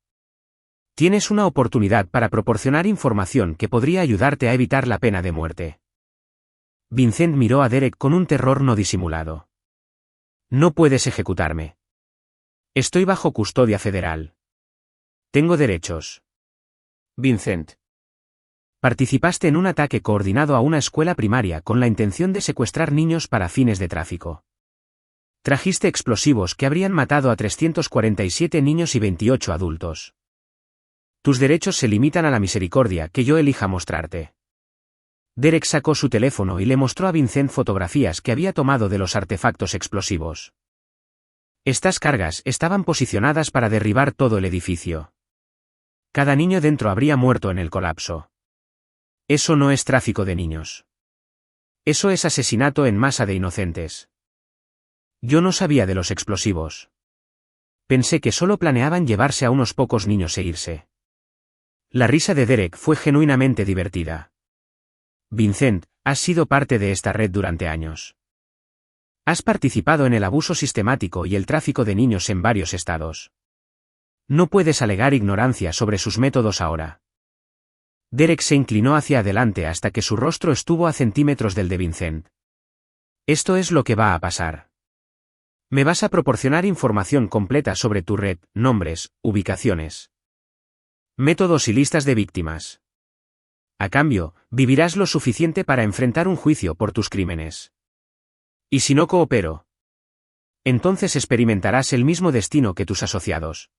S1: Tienes una oportunidad para proporcionar información que podría ayudarte a evitar la pena de muerte. Vincent miró a Derek con un terror no disimulado. No puedes ejecutarme. Estoy bajo custodia federal. Tengo derechos. Vincent. Participaste en un ataque coordinado a una escuela primaria con la intención de secuestrar niños para fines de tráfico. Trajiste explosivos que habrían matado a 347 niños y 28 adultos. Tus derechos se limitan a la misericordia que yo elija mostrarte. Derek sacó su teléfono y le mostró a Vincent fotografías que había tomado de los artefactos explosivos. Estas cargas estaban posicionadas para derribar todo el edificio. Cada niño dentro habría muerto en el colapso. Eso no es tráfico de niños. Eso es asesinato en masa de inocentes. Yo no sabía de los explosivos. Pensé que solo planeaban llevarse a unos pocos niños e irse. La risa de Derek fue genuinamente divertida. Vincent, has sido parte de esta red durante años. Has participado en el abuso sistemático y el tráfico de niños en varios estados. No puedes alegar ignorancia sobre sus métodos ahora. Derek se inclinó hacia adelante hasta que su rostro estuvo a centímetros del de Vincent. Esto es lo que va a pasar. Me vas a proporcionar información completa sobre tu red, nombres, ubicaciones, métodos y listas de víctimas. A cambio, vivirás lo suficiente para enfrentar un juicio por tus crímenes. ¿Y si no coopero? Entonces experimentarás el mismo destino que tus asociados.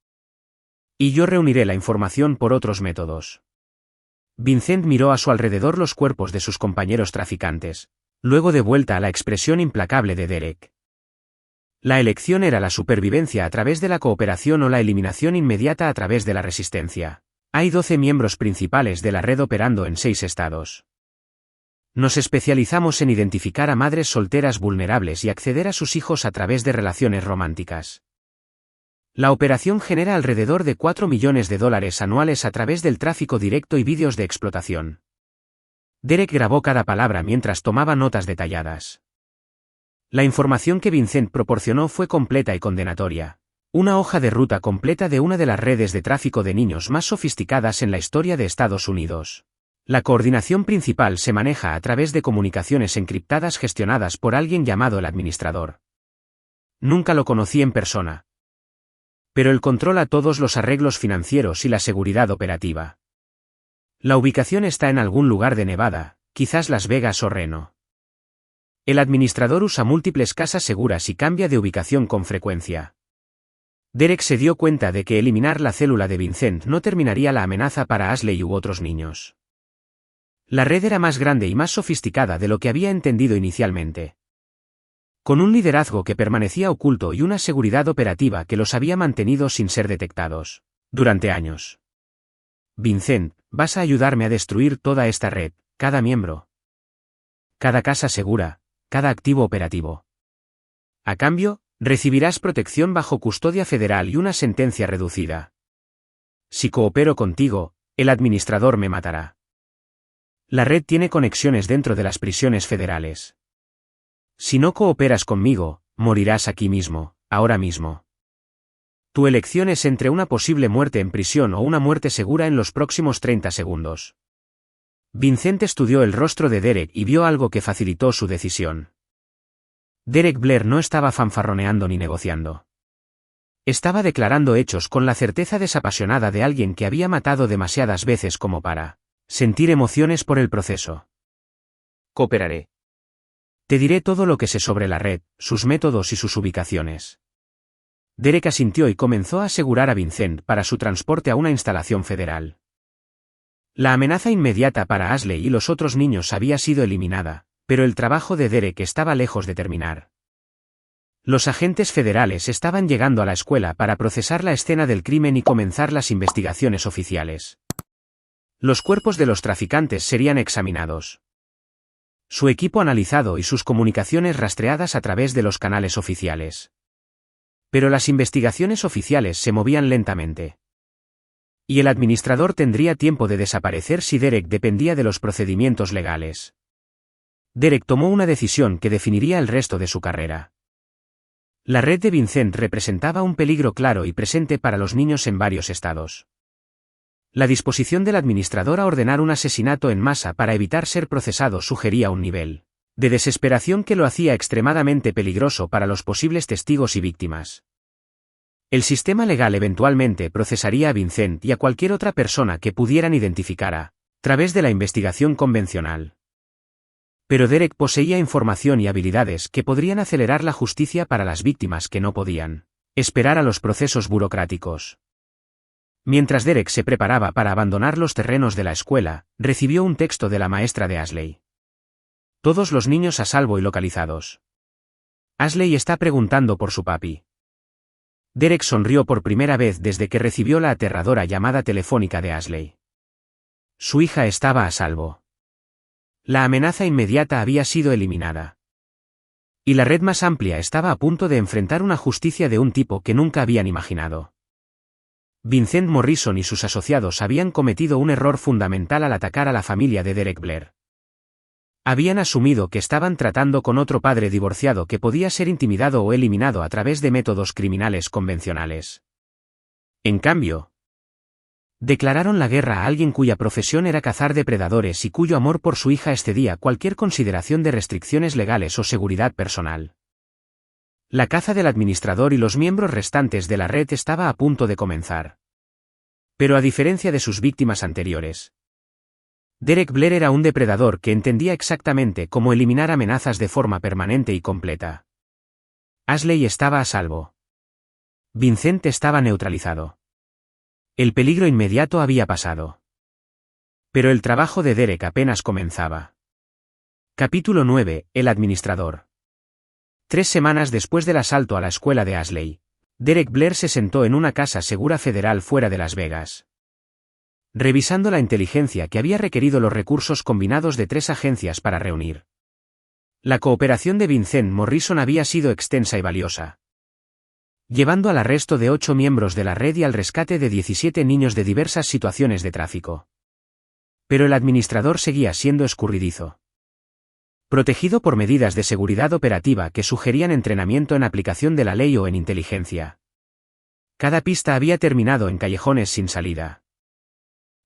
S1: Y yo reuniré la información por otros métodos. Vincent miró a su alrededor los cuerpos de sus compañeros traficantes, luego de vuelta a la expresión implacable de Derek. La elección era la supervivencia a través de la cooperación o la eliminación inmediata a través de la resistencia. Hay 12 miembros principales de la red operando en 6 estados. Nos especializamos en identificar a madres solteras vulnerables y acceder a sus hijos a través de relaciones románticas. La operación genera alrededor de $4 millones anuales a través del tráfico directo y vídeos de explotación. Derek grabó cada palabra mientras tomaba notas detalladas. La información que Vincent proporcionó fue completa y condenatoria. Una hoja de ruta completa de una de las redes de tráfico de niños más sofisticadas en la historia de Estados Unidos. La coordinación principal se maneja a través de comunicaciones encriptadas gestionadas por alguien llamado el administrador. Nunca lo conocí en persona. Pero él controla todos los arreglos financieros y la seguridad operativa. La ubicación está en algún lugar de Nevada, quizás Las Vegas o Reno. El administrador usa múltiples casas seguras y cambia de ubicación con frecuencia. Derek se dio cuenta de que eliminar la célula de Vincent no terminaría la amenaza para Ashley u otros niños. La red era más grande y más sofisticada de lo que había entendido inicialmente. Con un liderazgo que permanecía oculto y una seguridad operativa que los había mantenido sin ser detectados durante años. Vincent, vas a ayudarme a destruir toda esta red, cada miembro, cada casa segura, cada activo operativo. A cambio, recibirás protección bajo custodia federal y una sentencia reducida. Si coopero contigo, el administrador me matará. La red tiene conexiones dentro de las prisiones federales. Si no cooperas conmigo, morirás aquí mismo, ahora mismo. Tu elección es entre una posible muerte en prisión o una muerte segura en los próximos 30 segundos. Vincent estudió el rostro de Derek y vio algo que facilitó su decisión. Derek Blair no estaba fanfarroneando ni negociando. Estaba declarando hechos con la certeza desapasionada de alguien que había matado demasiadas veces como para sentir emociones por el proceso. Cooperaré. Te diré todo lo que sé sobre la red, sus métodos y sus ubicaciones. Derek asintió y comenzó a asegurar a Vincent para su transporte a una instalación federal. La amenaza inmediata para Ashley y los otros niños había sido eliminada, pero el trabajo de Derek estaba lejos de terminar. Los agentes federales estaban llegando a la escuela para procesar la escena del crimen y comenzar las investigaciones oficiales. Los cuerpos de los traficantes serían examinados. Su equipo analizado y sus comunicaciones rastreadas a través de los canales oficiales. Pero las investigaciones oficiales se movían lentamente. Y el administrador tendría tiempo de desaparecer si Derek dependía de los procedimientos legales. Derek tomó una decisión que definiría el resto de su carrera. La red de Vincent representaba un peligro claro y presente para los niños en varios estados. La disposición del administrador a ordenar un asesinato en masa para evitar ser procesado sugería un nivel de desesperación que lo hacía extremadamente peligroso para los posibles testigos y víctimas. El sistema legal eventualmente procesaría a Vincent y a cualquier otra persona que pudieran identificar a través de la investigación convencional. Pero Derek poseía información y habilidades que podrían acelerar la justicia para las víctimas que no podían esperar a los procesos burocráticos. Mientras Derek se preparaba para abandonar los terrenos de la escuela, recibió un texto de la maestra de Ashley. Todos los niños a salvo y localizados. Ashley está preguntando por su papi. Derek sonrió por primera vez desde que recibió la aterradora llamada telefónica de Ashley. Su hija estaba a salvo. La amenaza inmediata había sido eliminada. Y la red más amplia estaba a punto de enfrentar una justicia de un tipo que nunca habían imaginado. Vincent Morrison y sus asociados habían cometido un error fundamental al atacar a la familia de Derek Blair. Habían asumido que estaban tratando con otro padre divorciado que podía ser intimidado o eliminado a través de métodos criminales convencionales. En cambio, declararon la guerra a alguien cuya profesión era cazar depredadores y cuyo amor por su hija excedía cualquier consideración de restricciones legales o seguridad personal. La caza del administrador y los miembros restantes de la red estaba a punto de comenzar. Pero a diferencia de sus víctimas anteriores, Derek Blair era un depredador que entendía exactamente cómo eliminar amenazas de forma permanente y completa. Ashley estaba a salvo. Vincent estaba neutralizado. El peligro inmediato había pasado. Pero el trabajo de Derek apenas comenzaba. Capítulo 9. El administrador. 3 semanas después del asalto a la escuela de Ashley, Derek Blair se sentó en una casa segura federal fuera de Las Vegas. Revisando la inteligencia que había requerido los recursos combinados de 3 agencias para reunir. La cooperación de Vincent Morrison había sido extensa y valiosa, llevando al arresto de 8 miembros de la red y al rescate de 17 niños de diversas situaciones de tráfico. Pero el administrador seguía siendo escurridizo. Protegido por medidas de seguridad operativa que sugerían entrenamiento en aplicación de la ley o en inteligencia. Cada pista había terminado en callejones sin salida.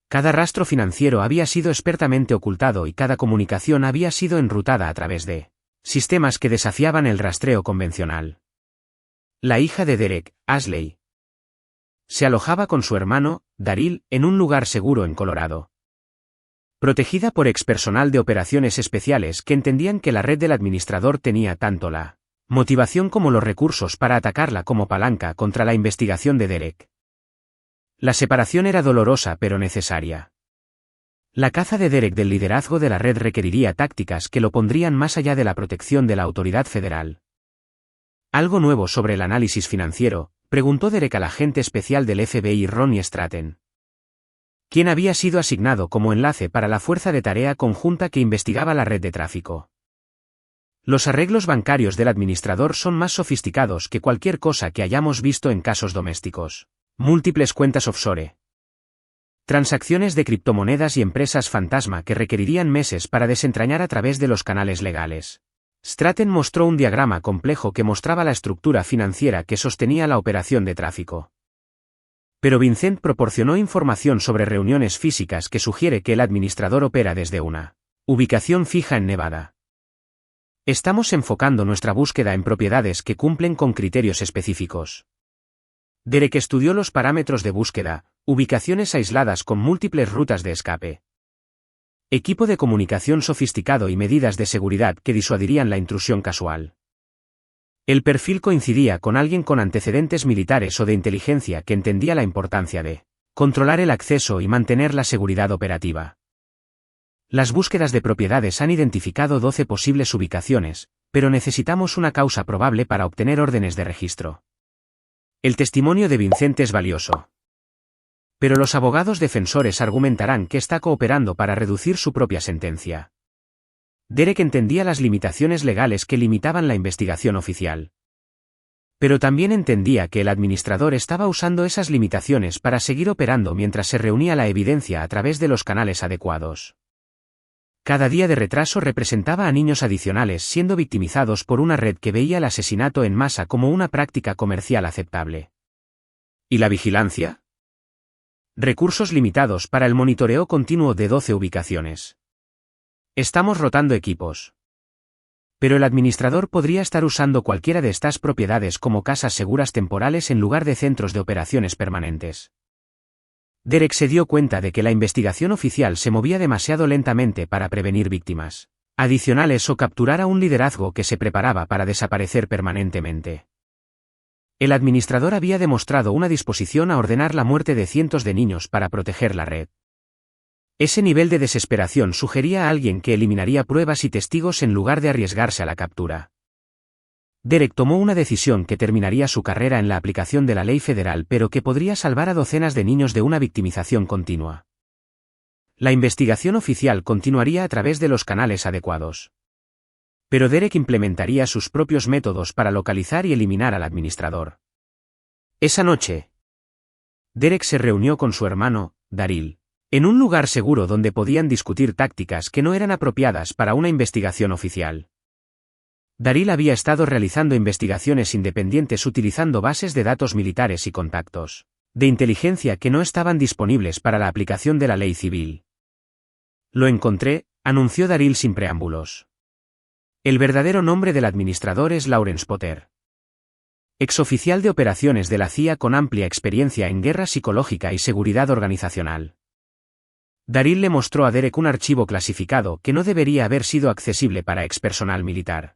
S1: Cada rastro financiero había sido expertamente ocultado y cada comunicación había sido enrutada a través de sistemas que desafiaban el rastreo convencional. La hija de Derek, Ashley, se alojaba con su hermano, Daryl, en un lugar seguro en Colorado. Protegida por expersonal de operaciones especiales que entendían que la red del administrador tenía tanto la motivación como los recursos para atacarla como palanca contra la investigación de Derek. La separación era dolorosa pero necesaria. La caza de Derek del liderazgo de la red requeriría tácticas que lo pondrían más allá de la protección de la autoridad federal. ¿Algo nuevo sobre el análisis financiero?, preguntó Derek al agente especial del FBI Ronnie Stratton, quien había sido asignado como enlace para la fuerza de tarea conjunta que investigaba la red de tráfico. Los arreglos bancarios del administrador son más sofisticados que cualquier cosa que hayamos visto en casos domésticos. Múltiples cuentas offshore. Transacciones de criptomonedas y empresas fantasma que requerirían meses para desentrañar a través de los canales legales. Stratton mostró un diagrama complejo que mostraba la estructura financiera que sostenía la operación de tráfico. Pero Vincent proporcionó información sobre reuniones físicas que sugiere que el administrador opera desde una ubicación fija en Nevada. Estamos enfocando nuestra búsqueda en propiedades que cumplen con criterios específicos. Derek estudió los parámetros de búsqueda, ubicaciones aisladas con múltiples rutas de escape, equipo de comunicación sofisticado y medidas de seguridad que disuadirían la intrusión casual. El perfil coincidía con alguien con antecedentes militares o de inteligencia que entendía la importancia de controlar el acceso y mantener la seguridad operativa. Las búsquedas de propiedades han identificado 12 posibles ubicaciones, pero necesitamos una causa probable para obtener órdenes de registro. El testimonio de Vincent es valioso. Pero los abogados defensores argumentarán que está cooperando para reducir su propia sentencia. Derek entendía las limitaciones legales que limitaban la investigación oficial. Pero también entendía que el administrador estaba usando esas limitaciones para seguir operando mientras se reunía la evidencia a través de los canales adecuados. Cada día de retraso representaba a niños adicionales siendo victimizados por una red que veía el asesinato en masa como una práctica comercial aceptable. ¿Y la vigilancia? Recursos limitados para el monitoreo continuo de 12 ubicaciones. Estamos rotando equipos. Pero el administrador podría estar usando cualquiera de estas propiedades como casas seguras temporales en lugar de centros de operaciones permanentes. Derek se dio cuenta de que la investigación oficial se movía demasiado lentamente para prevenir víctimas adicionales o capturar a un liderazgo que se preparaba para desaparecer permanentemente. El administrador había demostrado una disposición a ordenar la muerte de cientos de niños para proteger la red. Ese nivel de desesperación sugería a alguien que eliminaría pruebas y testigos en lugar de arriesgarse a la captura. Derek tomó una decisión que terminaría su carrera en la aplicación de la ley federal pero que podría salvar a docenas de niños de una victimización continua. La investigación oficial continuaría a través de los canales adecuados. Pero Derek implementaría sus propios métodos para localizar y eliminar al administrador. Esa noche, Derek se reunió con su hermano, Daryl, en un lugar seguro donde podían discutir tácticas que no eran apropiadas para una investigación oficial. Daryl había estado realizando investigaciones independientes utilizando bases de datos militares y contactos de inteligencia que no estaban disponibles para la aplicación de la ley civil. Lo encontré, anunció Daryl sin preámbulos. El verdadero nombre del administrador es Lawrence Potter. Exoficial de operaciones de la CIA con amplia experiencia en guerra psicológica y seguridad organizacional. Daryl le mostró a Derek un archivo clasificado que no debería haber sido accesible para expersonal militar.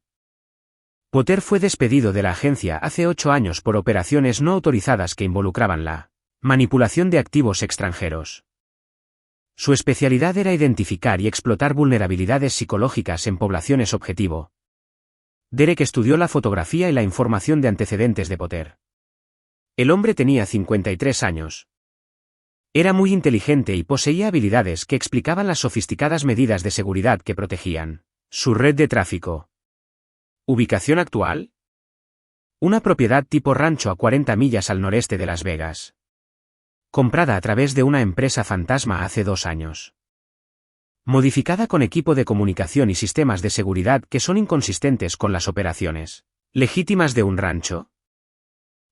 S1: Potter fue despedido de la agencia hace 8 años por operaciones no autorizadas que involucraban la manipulación de activos extranjeros. Su especialidad era identificar y explotar vulnerabilidades psicológicas en poblaciones objetivo. Derek estudió la fotografía y la información de antecedentes de Potter. El hombre tenía 53 años. Era muy inteligente y poseía habilidades que explicaban las sofisticadas medidas de seguridad que protegían su red de tráfico. ¿Ubicación actual? Una propiedad tipo rancho a 40 millas al noreste de Las Vegas. Comprada a través de una empresa fantasma hace 2 años. Modificada con equipo de comunicación y sistemas de seguridad que son inconsistentes con las operaciones legítimas de un rancho.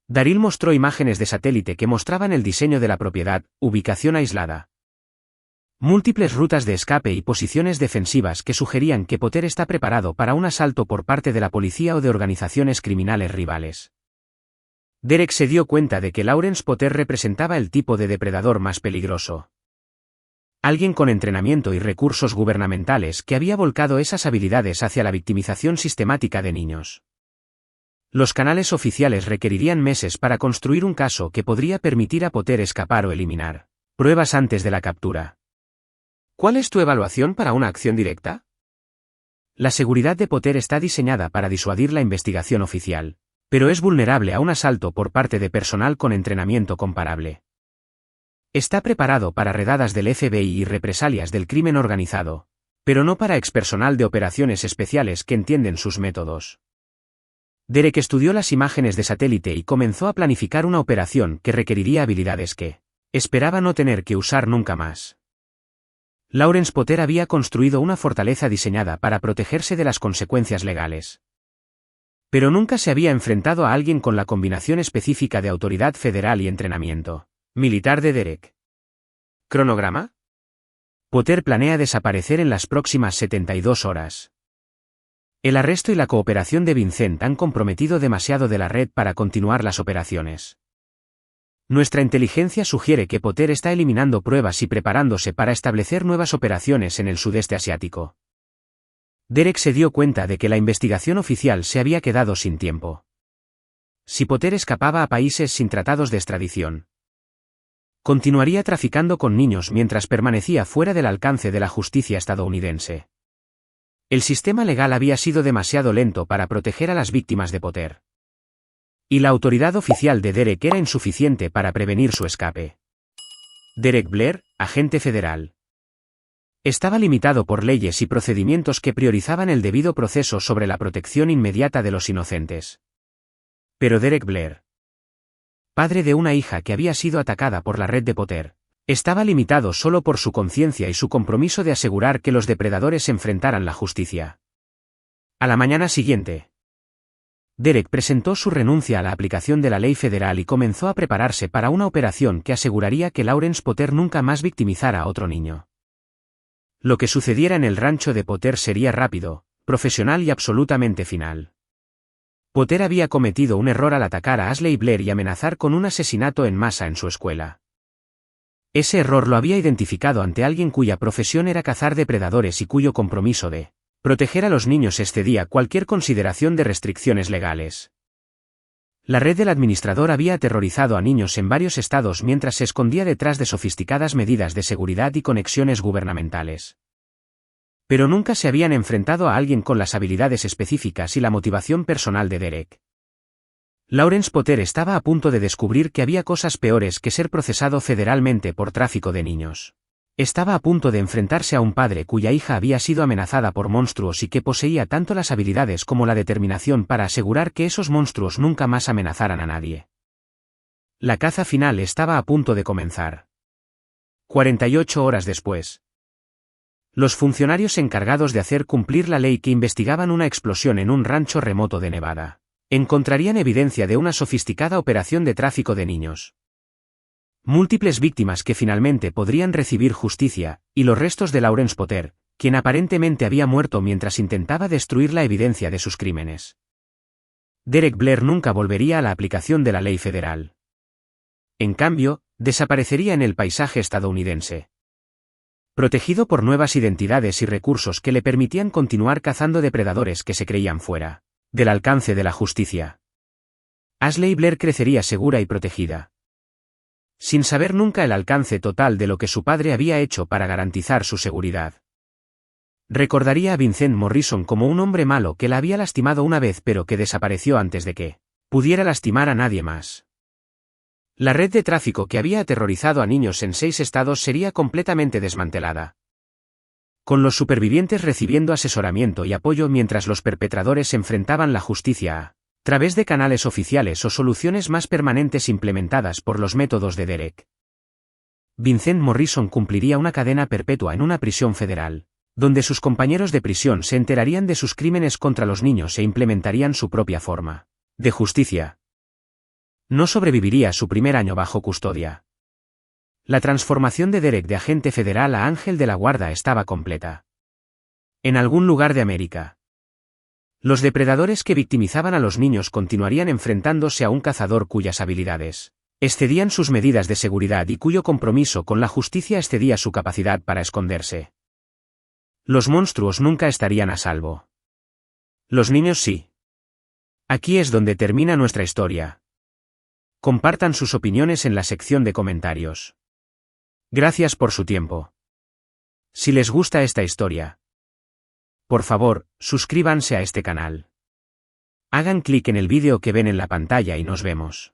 S1: Daryl mostró imágenes de satélite que mostraban el diseño de la propiedad, ubicación aislada. Múltiples rutas de escape y posiciones defensivas que sugerían que Potter está preparado para un asalto por parte de la policía o de organizaciones criminales rivales. Derek se dio cuenta de que Lawrence Potter representaba el tipo de depredador más peligroso. Alguien con entrenamiento y recursos gubernamentales que había volcado esas habilidades hacia la victimización sistemática de niños. Los canales oficiales requerirían meses para construir un caso que podría permitir a Potter escapar o eliminar pruebas antes de la captura. ¿Cuál es tu evaluación para una acción directa? La seguridad de Potter está diseñada para disuadir la investigación oficial, pero es vulnerable a un asalto por parte de personal con entrenamiento comparable. Está preparado para redadas del FBI y represalias del crimen organizado, pero no para expersonal de operaciones especiales que entienden sus métodos. Derek estudió las imágenes de satélite y comenzó a planificar una operación que requeriría habilidades que esperaba no tener que usar nunca más. Lawrence Potter había construido una fortaleza diseñada para protegerse de las consecuencias legales. Pero nunca se había enfrentado a alguien con la combinación específica de autoridad federal y entrenamiento militar de Derek. ¿Cronograma? Potter planea desaparecer en las próximas 72 horas. El arresto y la cooperación de Vincent han comprometido demasiado de la red para continuar las operaciones. Nuestra inteligencia sugiere que Potter está eliminando pruebas y preparándose para establecer nuevas operaciones en el sudeste asiático. Derek se dio cuenta de que la investigación oficial se había quedado sin tiempo. Si Potter escapaba a países sin tratados de extradición, continuaría traficando con niños mientras permanecía fuera del alcance de la justicia estadounidense. El sistema legal había sido demasiado lento para proteger a las víctimas de Potter. Y la autoridad oficial de Derek era insuficiente para prevenir su escape. Derek Blair, agente federal. Estaba limitado por leyes y procedimientos que priorizaban el debido proceso sobre la protección inmediata de los inocentes. Pero Derek Blair, padre de una hija que había sido atacada por la red de Potter, estaba limitado solo por su conciencia y su compromiso de asegurar que los depredadores enfrentaran la justicia. A la mañana siguiente, Derek presentó su renuncia a la aplicación de la ley federal y comenzó a prepararse para una operación que aseguraría que Lawrence Potter nunca más victimizara a otro niño. Lo que sucediera en el rancho de Potter sería rápido, profesional y absolutamente final. Potter había cometido un error al atacar a Ashley Blair y amenazar con un asesinato en masa en su escuela. Ese error lo había identificado ante alguien cuya profesión era cazar depredadores y cuyo compromiso de proteger a los niños excedía cualquier consideración de restricciones legales. La red del administrador había aterrorizado a niños en varios estados mientras se escondía detrás de sofisticadas medidas de seguridad y conexiones gubernamentales. Pero nunca se habían enfrentado a alguien con las habilidades específicas y la motivación personal de Derek. Lawrence Potter estaba a punto de descubrir que había cosas peores que ser procesado federalmente por tráfico de niños. Estaba a punto de enfrentarse a un padre cuya hija había sido amenazada por monstruos y que poseía tanto las habilidades como la determinación para asegurar que esos monstruos nunca más amenazaran a nadie. La caza final estaba a punto de comenzar. 48 horas después. Los funcionarios encargados de hacer cumplir la ley que investigaban una explosión en un rancho remoto de Nevada, encontrarían evidencia de una sofisticada operación de tráfico de niños. Múltiples víctimas que finalmente podrían recibir justicia, y los restos de Lawrence Potter, quien aparentemente había muerto mientras intentaba destruir la evidencia de sus crímenes. Derek Blair nunca volvería a la aplicación de la ley federal. En cambio, desaparecería en el paisaje estadounidense. Protegido por nuevas identidades y recursos que le permitían continuar cazando depredadores que se creían fuera del alcance de la justicia. Ashley Blair crecería segura y protegida, sin saber nunca el alcance total de lo que su padre había hecho para garantizar su seguridad. Recordaría a Vincent Morrison como un hombre malo que la había lastimado una vez pero que desapareció antes de que pudiera lastimar a nadie más. La red de tráfico que había aterrorizado a niños en 6 estados sería completamente desmantelada, con los supervivientes recibiendo asesoramiento y apoyo mientras los perpetradores enfrentaban la justicia a través de canales oficiales o soluciones más permanentes implementadas por los métodos de Derek. Vincent Morrison cumpliría una cadena perpetua en una prisión federal, donde sus compañeros de prisión se enterarían de sus crímenes contra los niños e implementarían su propia forma de justicia. No sobreviviría a su primer año bajo custodia. La transformación de Derek de agente federal a ángel de la guarda estaba completa. En algún lugar de América, los depredadores que victimizaban a los niños continuarían enfrentándose a un cazador cuyas habilidades excedían sus medidas de seguridad y cuyo compromiso con la justicia excedía su capacidad para esconderse. Los monstruos nunca estarían a salvo. Los niños sí. Aquí es donde termina nuestra historia. Compartan sus opiniones en la sección de comentarios. Gracias por su tiempo. Si les gusta esta historia, por favor, suscríbanse a este canal. Hagan clic en el vídeo que ven en la pantalla y nos vemos.